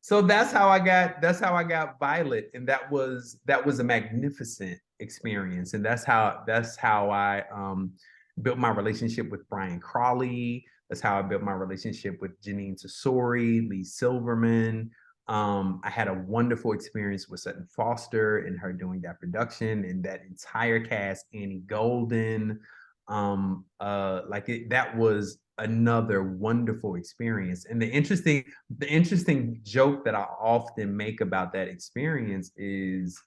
So that's how I got Violet. And that was a magnificent experience. And that's how I built my relationship with Brian Crawley. That's how I built my relationship with Janine Tesori, Lee Silverman. I had a wonderful experience with Sutton Foster and her doing that production and that entire cast, Annie Golden. That was another wonderful experience. And the interesting joke that I often make about that experience is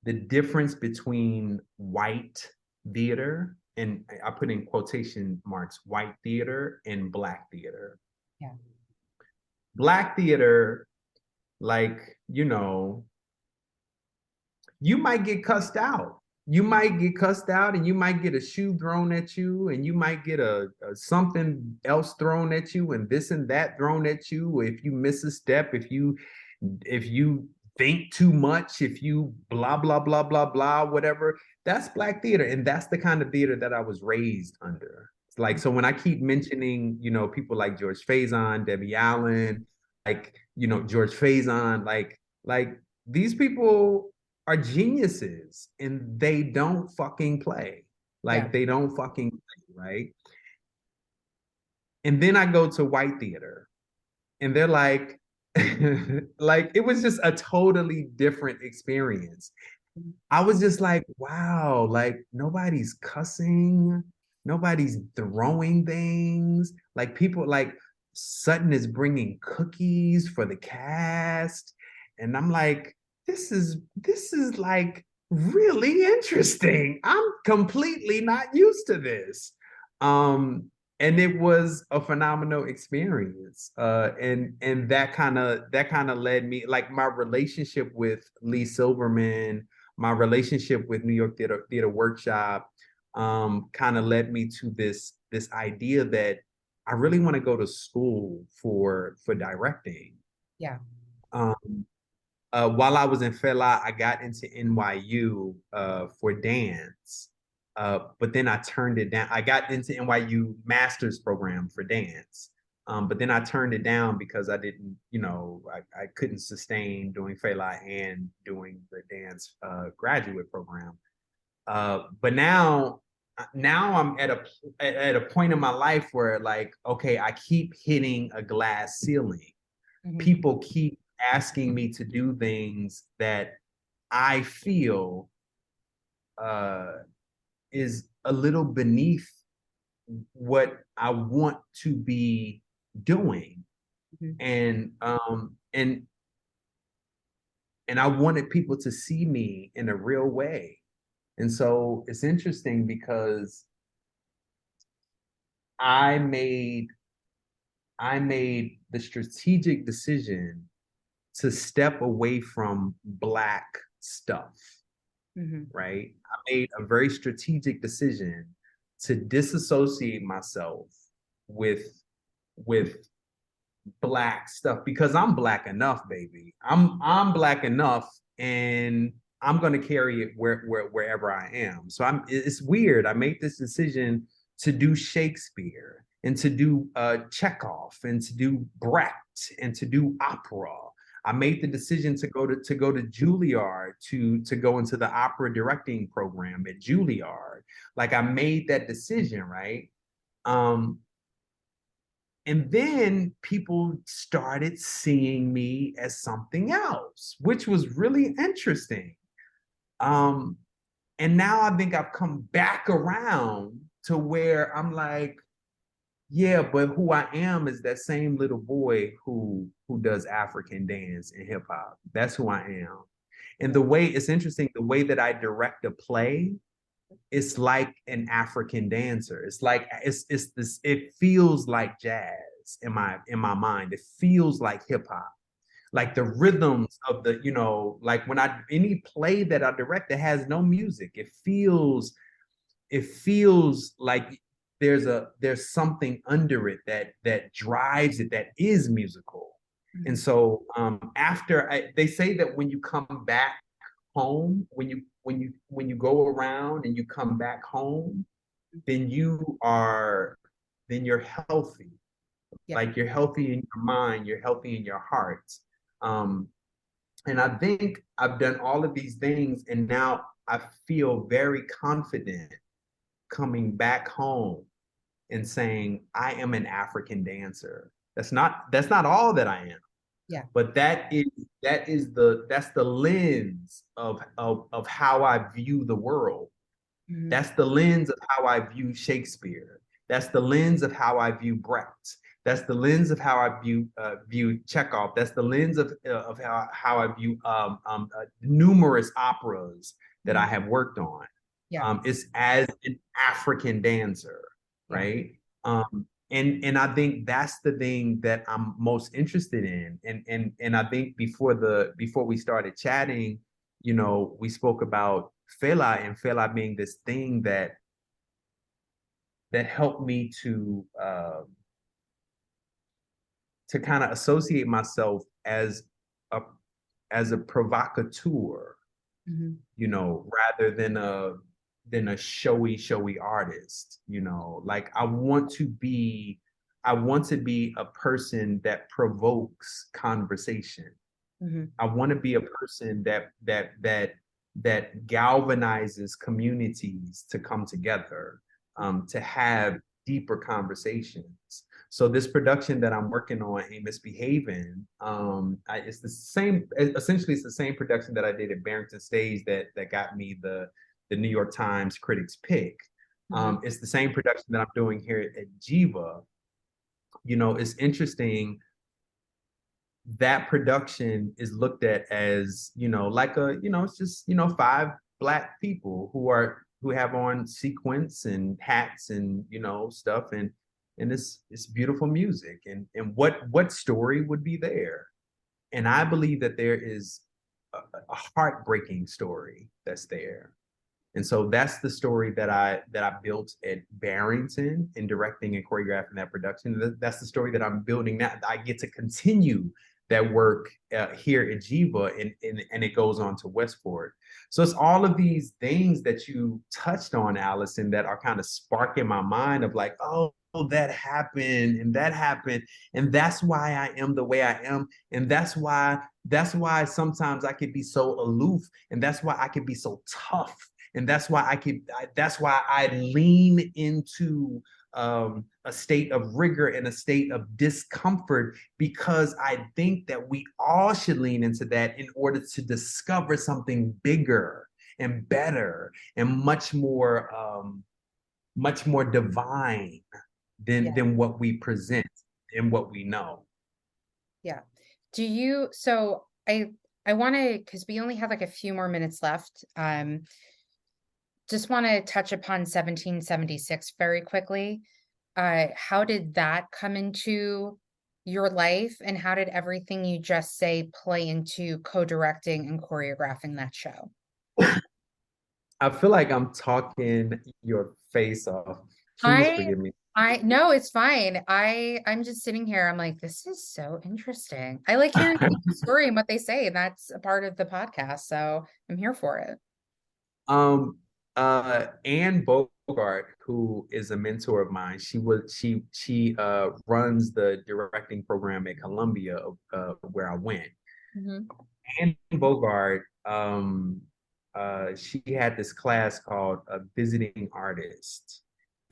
the difference between white theater, and I put in quotation marks, white theater and black theater. Yeah. Black theater, like, you know, you might get cussed out. You might get cussed out, and you might get a shoe thrown at you, and you might get a something else thrown at you, and this and that thrown at you. If you miss a step, if you think too much, if you blah blah blah blah blah, whatever. That's black theater, and that's the kind of theater that I was raised under. It's like, so when I keep mentioning, you know, people like George Faison, Debbie Allen, like, you know, George Faison, like these people are geniuses, and they don't fucking play. Like, Yeah. they don't fucking play, right? And then I go to white theater, and they're like, like, it was just a totally different experience. I was just like, wow, like, nobody's cussing, nobody's throwing things. Like, people, like, Sutton is bringing cookies for the cast, and I'm like, this is like really interesting. I'm completely not used to this. And it was a phenomenal experience. And that kind of led me, like, my relationship with Lee Silverman, my relationship with New York Theater Workshop, kind of led me to this idea that I really want to go to school for directing. Yeah. Um, while I was in Fela, I got into NYU for dance. But then I turned it down. I got into NYU master's program for dance. But then I turned it down because I didn't, you know, I couldn't sustain doing Fela and doing the dance graduate program. But now I'm at a point in my life where, like, okay, I keep hitting a glass ceiling. People keep asking me to do things that I feel is a little beneath what I want to be doing. And and I wanted people to see me in a real way. And so it's interesting because I made the strategic decision to step away from Black stuff, right? I made a very strategic decision to disassociate myself with with Black stuff, because I'm Black enough, baby. I'm Black enough, and I'm gonna carry it wherever I am. So it's weird. I made this decision to do Shakespeare, and to do Chekhov, and to do Brecht, and to do opera. I made the decision to go to Juilliard, to go into the opera directing program at Juilliard. Like, I made that decision, right? And then people started seeing me as something else, which was really interesting. And now I think I've come back around to where I'm like, yeah, but who I am is that same little boy who does African dance and hip hop. That's who I am. And the way it's interesting, the way that I direct a play, it's like an African dancer. It's like it's this. It feels like jazz in my mind. It feels like hip hop, like the rhythms of the, you know, like when any play that I direct that has no music, it feels like there's something under it that drives it, that is musical. And so after they say that when you come back home, when you go around and you come back home, then you're healthy. Yeah. Like, you're healthy in your mind, you're healthy in your heart. Um, and I think I've done all of these things, and now I feel very confident coming back home and saying, I am an African dancer. That's not all that I am. Yeah. But that's the lens of how I view the world. That's the lens of how I view Shakespeare. That's the lens of how I view Brecht. That's the lens of how I view Chekhov. That's the lens of how I view numerous operas that I have worked on. Yeah. It's as an African dancer, Yeah. right? And I think that's the thing that I'm most interested in. And I think before we started chatting, you know, we spoke about Fela, and Fela being this thing that helped me to kind of associate myself a as a provocateur, you know, rather than a showy artist, you know. Like I want to be a person that provokes conversation. I want to be a person that galvanizes communities to come together, to have deeper conversations. So this production that I'm working on, Ain't Misbehaving, it's the same. Essentially, it's the same production that I did at Barrington Stage that got me the New York Times Critics Pick. It's the same production that I'm doing here at Jiva. You know, it's interesting. That production is looked at as, you know, like it's just, you know, five Black people who have on sequins and hats and, you know, stuff, and it's beautiful music, and what story would be there? And I believe that there is a heartbreaking story that's there. And so that's the story that I built at Barrington in directing and choreographing that production. That's the story that I'm building now. I get to continue that work here at Jiva, and it goes on to Westport. So it's all of these things that you touched on, Allison, that are kind of sparking my mind of like, oh, that happened and that happened, and that's why I am the way I am, and that's why sometimes I could be so aloof, and that's why I could be so tough, and that's why I lean into a state of rigor and a state of discomfort, because I think that we all should lean into that in order to discover something bigger and better and much more divine than what we present and what we know. Yeah. So I want to, because we only have like a few more minutes left. Just want to touch upon 1776 very quickly. How did that come into your life, and how did everything you just say play into co-directing and choreographing that show? I feel like I'm talking your face off. Please I forgive me. I no, it's fine. I'm just sitting here. I'm like, this is so interesting. I like hearing the story and what they say, and that's a part of the podcast. So I'm here for it. Anne Bogart, who is a mentor of mine, she runs the directing program at Columbia, where I went. Anne Bogart, she had this class called Visiting Artist,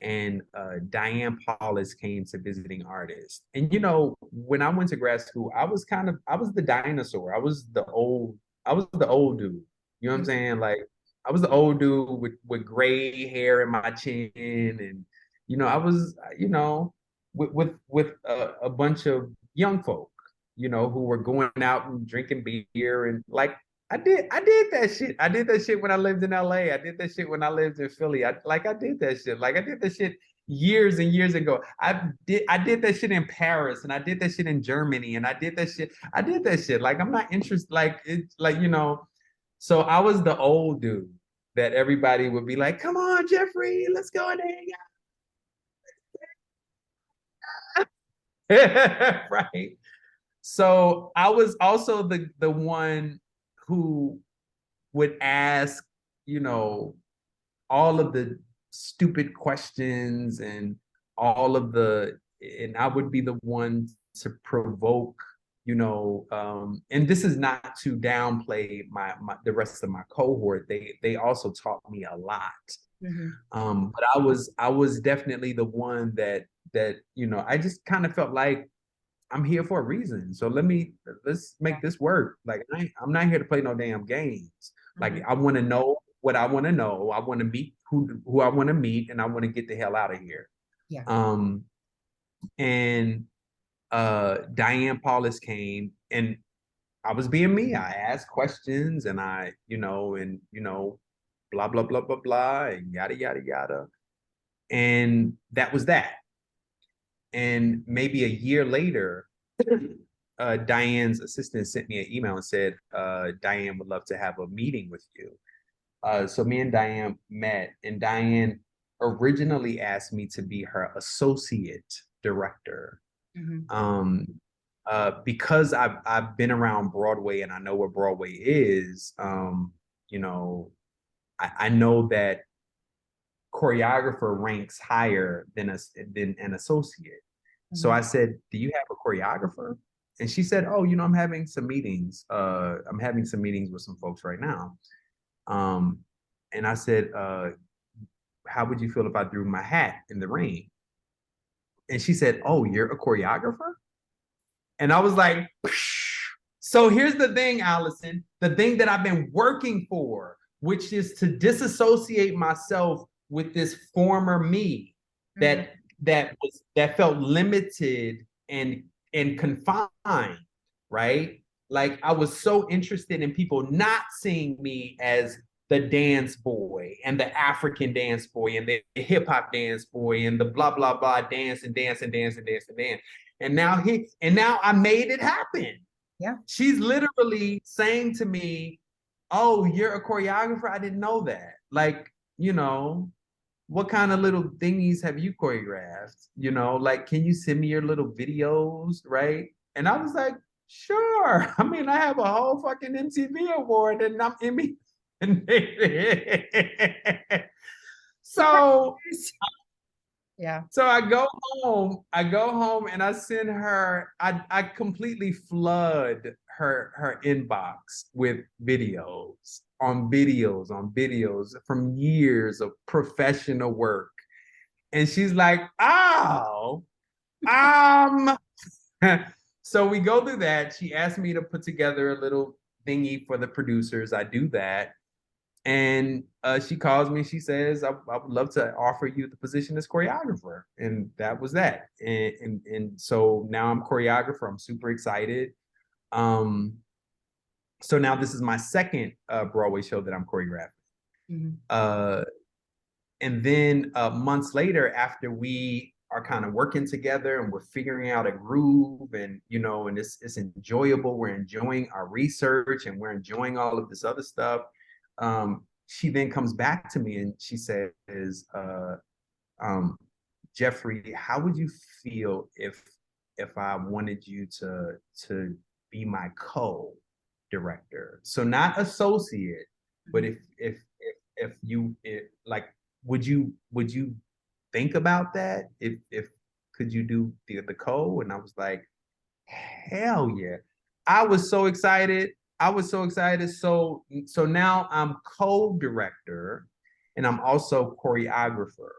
and Diane Paulus came to Visiting Artist. And you know, when I went to grad school, I was the dinosaur. I was the old dude. You know what I'm saying? Like I was the old dude with gray hair in my chin, and you know, I was, you know, with a bunch of young folk, you know, who were going out and drinking beer, and like I did that shit. I did that shit when I lived in LA. I did that shit when I lived in Philly. I did that shit. Like I did that shit years and years ago. I did that shit in Paris, and I did that shit in Germany, and I did that shit. Like I'm not interested. Like it's like, you know. So I was the old dude that everybody would be like, "Come on, Jeffrey, let's go and hang out." Right. So I was also the one who would ask, you know, all of the stupid questions, and and I would be the one to provoke, you know, and this is not to downplay the rest of my cohort. They also taught me a lot. But I was definitely the one that you know, I just kind of felt like I'm here for a reason. So let's make this work. Like I'm not here to play no damn games. Like I want to know what I want to know. I want to meet who I want to meet, and I want to get the hell out of here. Yeah. And Diane Paulus came, and I was being me. I asked questions, and blah blah blah blah blah, and yada yada yada, and that was that. And maybe a year later, Diane's assistant sent me an email and said, Diane would love to have a meeting with you. So me and Diane met, and Diane originally asked me to be her associate director. Mm-hmm. Because I've been around Broadway and I know where Broadway is. You know, I know that choreographer ranks higher than an associate. So I said, "Do you have a choreographer?" And she said, "Oh, I'm having some meetings. I'm having some meetings with some folks right now." And I said, "How would you feel if I threw my hat in the ring?" And she said, "Oh, you're a choreographer?" And I was like, "Psh." So here's the thing, Allison, the thing that I've been working for, which is to disassociate myself with this former me that felt limited and confined, right? Like I was so interested in people not seeing me as the dance boy and the African dance boy and the hip hop dance boy and the blah blah blah dance and dance and dance and dance and dance. And now I made it happen. Yeah. She's literally saying to me, "Oh, you're a choreographer? I didn't know that." Like, what kind of little thingies have you choreographed? Like, can you send me your little videos, right? And I was like, sure. I mean, I have a whole fucking MTV award and I'm Emmy. So yeah. So I go home and I send her, I completely flood her inbox with videos from years of professional work. And she's like, "Oh, um, so we go through that. She asked me to put together a little thingy for the producers. I do that. And she calls me. She says, I would love to offer you the position as choreographer." And that was that. And so now I'm choreographer. I'm super excited. So now this is my second Broadway show that I'm choreographing. Mm-hmm. And then months later, after we are kind of working together and we're figuring out a groove, and and it's enjoyable. We're enjoying our research and we're enjoying all of this other stuff. She then comes back to me and she says, "Jeffery, how would you feel if I wanted you to be my co-director? So not associate, but if you like, would you think about that? If could you do the co?" And I was like, "Hell yeah." I was so excited. I was so excited. So now I'm co-director and I'm also choreographer.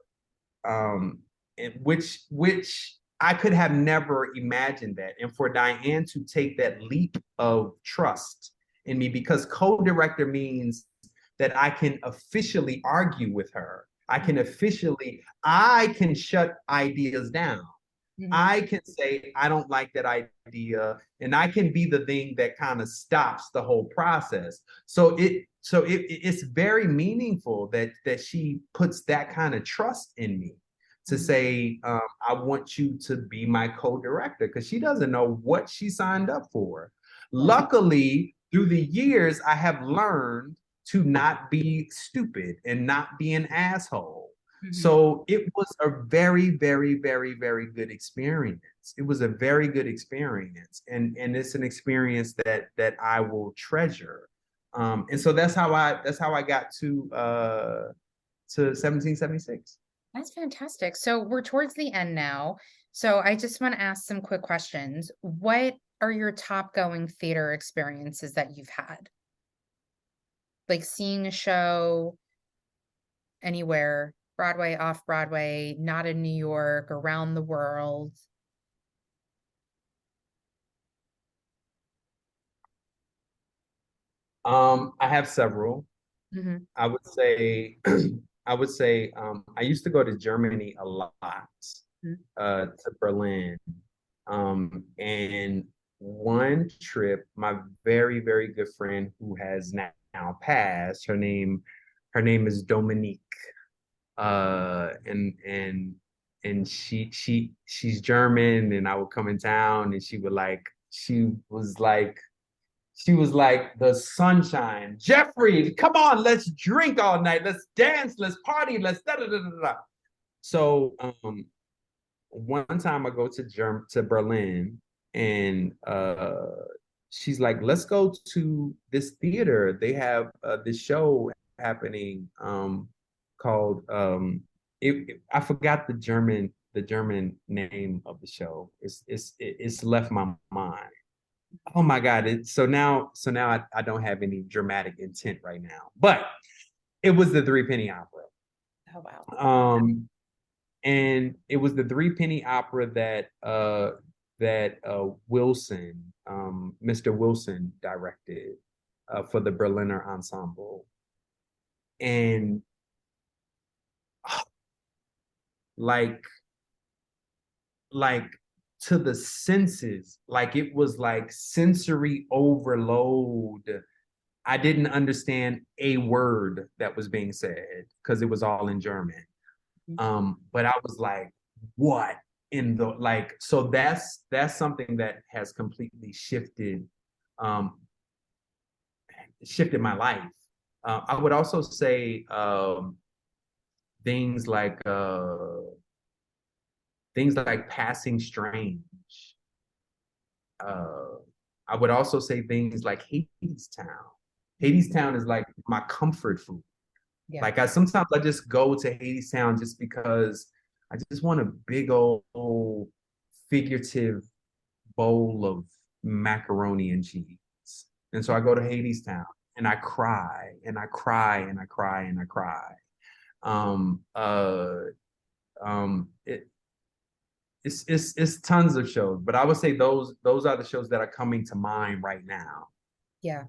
Which I could have never imagined that. And for Diane to take that leap of trust in me, because co-director means that I can officially argue with her. I can shut ideas down. Mm-hmm. I can say, I don't like that idea, and I can be the thing that kind of stops the whole process. It's very meaningful that she puts that kind of trust in me to say, I want you to be my co-director, because she doesn't know what she signed up for. Luckily, through the years, I have learned to not be stupid and not be an asshole. So it was a very, very, very, very good experience. It was a very good experience, and it's an experience that I will treasure. And so that's how I got to 1776. That's fantastic. So we're towards the end now. So I just want to ask some quick questions. What are your top going theater experiences that you've had? Like seeing a show anywhere, Broadway, off Broadway, not in New York, around the world. I have several. Mm-hmm. I would say I used to go to Germany a lot, to Berlin. And one trip, my very, very good friend who has now passed, her name is Dominique. And she's German, and I would come in town and she was like the sunshine. Jeffrey, come on, let's drink all night, let's dance, let's party, let's da da da da da. So one time I go to Berlin, and she's like, let's go to this theater. They have this show happening called I forgot the German name of the show. It's left my mind. Oh my God. I don't have any dramatic intent right now. But it was the Three Penny Opera. Oh wow. And it was the Three Penny Opera that Wilson, Mr. Wilson directed for the Berliner Ensemble. And like to the senses, like it was like sensory overload. I didn't understand a word that was being said because it was all in German. But I was like, what in the like? So that's something that has completely shifted my life. I would also say things like Passing Strange. I would also say things like Hadestown. Hadestown is like my comfort food. Yeah. Like sometimes I just go to Hadestown just because I just want a big old figurative bowl of macaroni and cheese. And so I go to Hadestown and I cry and I cry and I cry and I cry. It's tons of shows, but I would say those are the shows that are coming to mind right now. Yeah.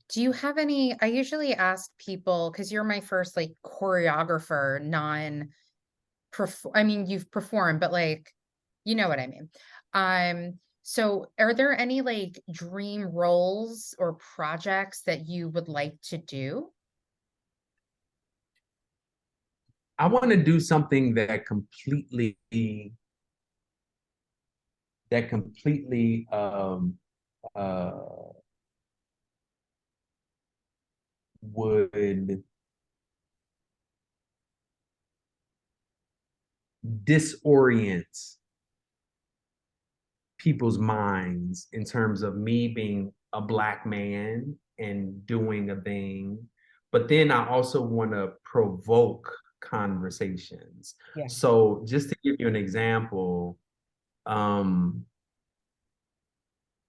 Do you have any? I usually ask people, because you're my first like choreographer, I mean, you've performed, but like, you know what I mean. So are there any like dream roles or projects that you would like to do? I want to do something that completely would disorient people's minds in terms of me being a Black man and doing a thing. But then I also want to provoke conversations. Yeah. So just to give you an example,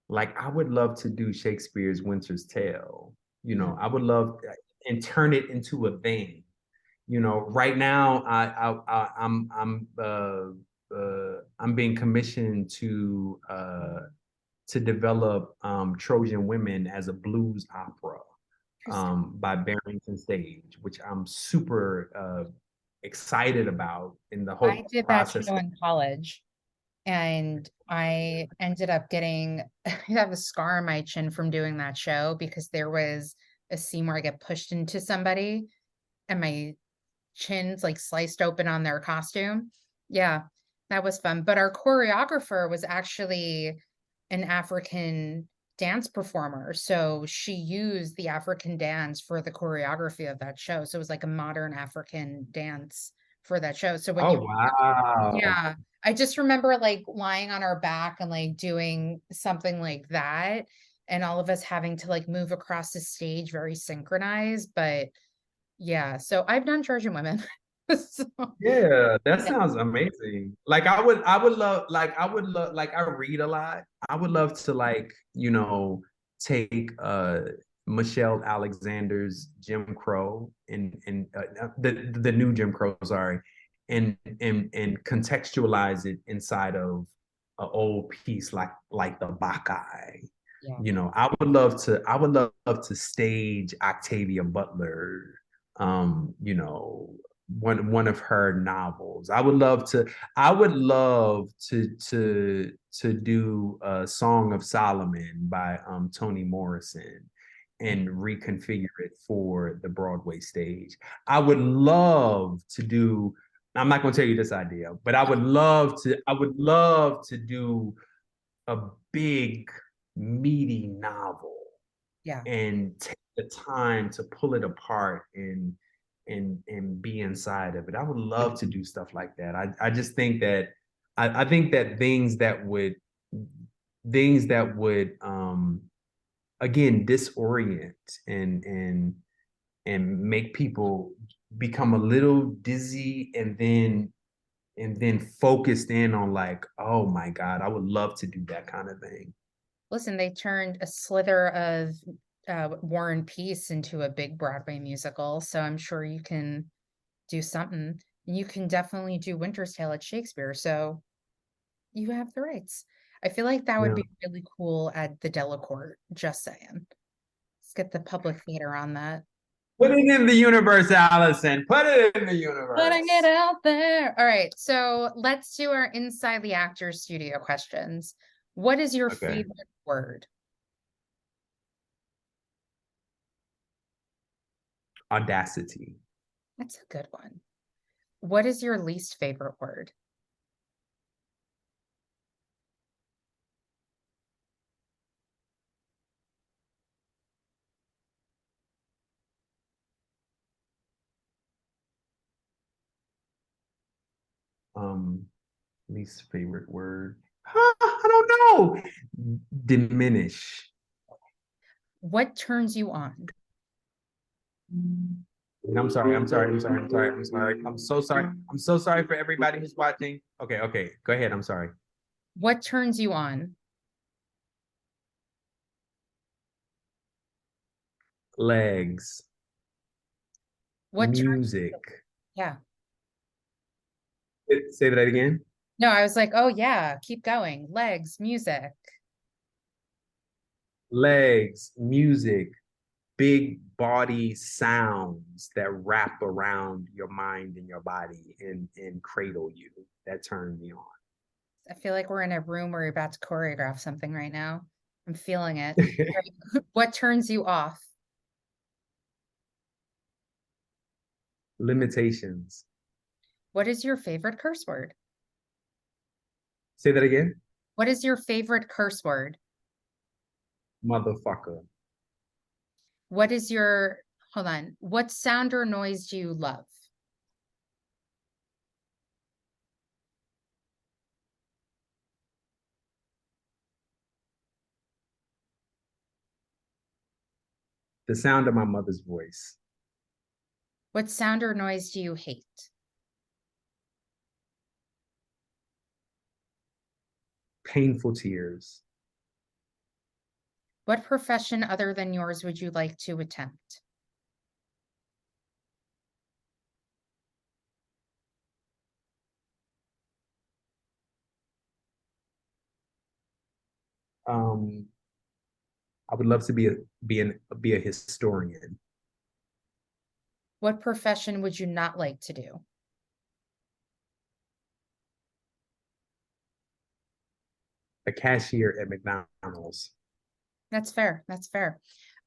like I would love to do Shakespeare's Winter's Tale. You know, I would love and turn it into a thing. You know, right now I'm being commissioned to develop Trojan Women as a blues opera by Barrington Stage, which I'm super excited about in the whole process. I did that show in college, and I ended up getting I have a scar on my chin from doing that show because there was a scene where I get pushed into somebody and my chin's like sliced open on their costume. Yeah, that was fun. But our choreographer was actually an African dance performer. So she used the African dance for the choreography of that show. So it was like a modern African dance for that show. So when wow. Yeah, I just remember like lying on our back and like doing something like that, and all of us having to like move across the stage very synchronized. But yeah, so I've done Trojan Women. So, yeah, that sounds amazing. Like I would love, like I read a lot. I would love to like, you know, take Michelle Alexander's Jim Crow and the new Jim Crow, sorry, and contextualize it inside of an old piece like the Bacchae. Yeah. You know, I would love to stage Octavia Butler, you know, one of her novels. I would love to do a Song of Solomon by Toni Morrison and reconfigure it for the Broadway stage. I would love to do, I'm not going to tell you this idea, but I would love to do a big meaty novel Yeah. and take the time to pull it apart and be inside of it. I would love to do stuff like that. I just think that I think that things that would again disorient and make people become a little dizzy and then focused in on like, oh my God, I would love to do that kind of thing. Listen, they turned a slither of War and Peace into a big Broadway musical, so I'm sure you can do something. And you can definitely do Winter's Tale at Shakespeare, so you have the rights. I feel like that would Yeah. be really cool at the Delacorte, just saying. Let's get the public theater on that. Put it in the universe, Allison. Put it in the Putting it universe. out there. All right, so let's do our Inside the Actors Studio questions. What is your Okay. favorite word? Audacity. That's a good one. What is your least favorite word? Um, Least favorite word. I don't know. Diminish. What turns you on? And I'm sorry. I'm sorry. I'm sorry. I'm sorry. I'm sorry. I'm so sorry. I'm so sorry for everybody who's watching. Okay. Okay. Go ahead. I'm sorry. What turns you on? Legs. What turn Music. yeah. Say that again. No, I was like, oh yeah, keep going. Legs, music. Legs. Music. Big body sounds that wrap around your mind and your body and cradle you. That turn me I feel like we're in a room where you're about to choreograph something right now. I'm feeling it. on. Right. What turns you off? Limitations. What is your favorite curse word? Say that again. What is your favorite curse word? Motherfucker. What is your, hold on, what sound or noise do you love? The sound of my mother's voice. What sound or noise do you hate? Painful tears. What profession other than yours would you like to attempt? Um, I would love to be a historian. What profession would you not like to do? A cashier at McDonald's. That's fair. That's fair.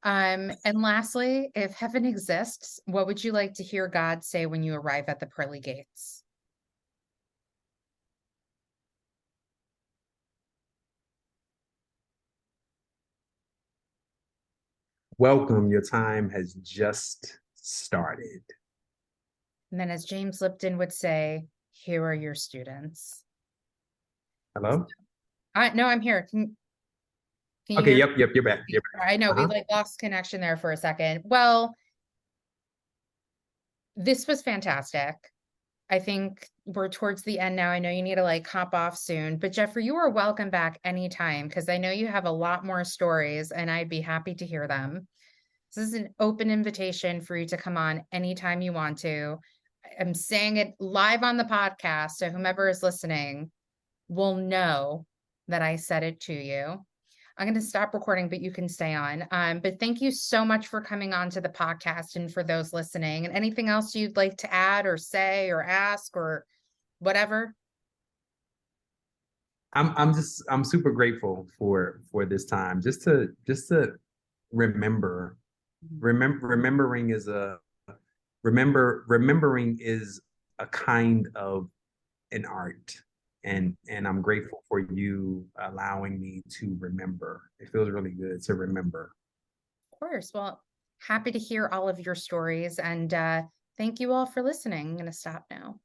And lastly, if heaven exists, what would you like to hear God say when you arrive at the pearly gates? Welcome. Your time has just started. And then, as James Lipton would say, here are your students. Hello? No, I'm here. Can you Okay, hear yep, you're back. me? You're back. I know we Uh-huh. like lost connection there for a second. Well, this was fantastic. I think we're towards the end now. I know you need to like hop off soon, but Jeffrey, you are welcome back anytime because I know you have a lot more stories and I'd be happy to hear them. This is an open invitation for you to come on anytime you want to. I'm saying it live on the podcast, so whomever is listening will know that I said it to you. I'm going to stop recording, but you can stay on. But thank you so much for coming on to the podcast and for those listening. And anything else you'd like to add or say or ask or whatever? I'm super grateful for this time. Just to remember. Remembering is a remembering is a kind of an art. And I'm grateful for you allowing me to remember. It feels really good to remember. Of course. Well, happy to hear all of your stories and thank you all for listening. I'm going to stop now.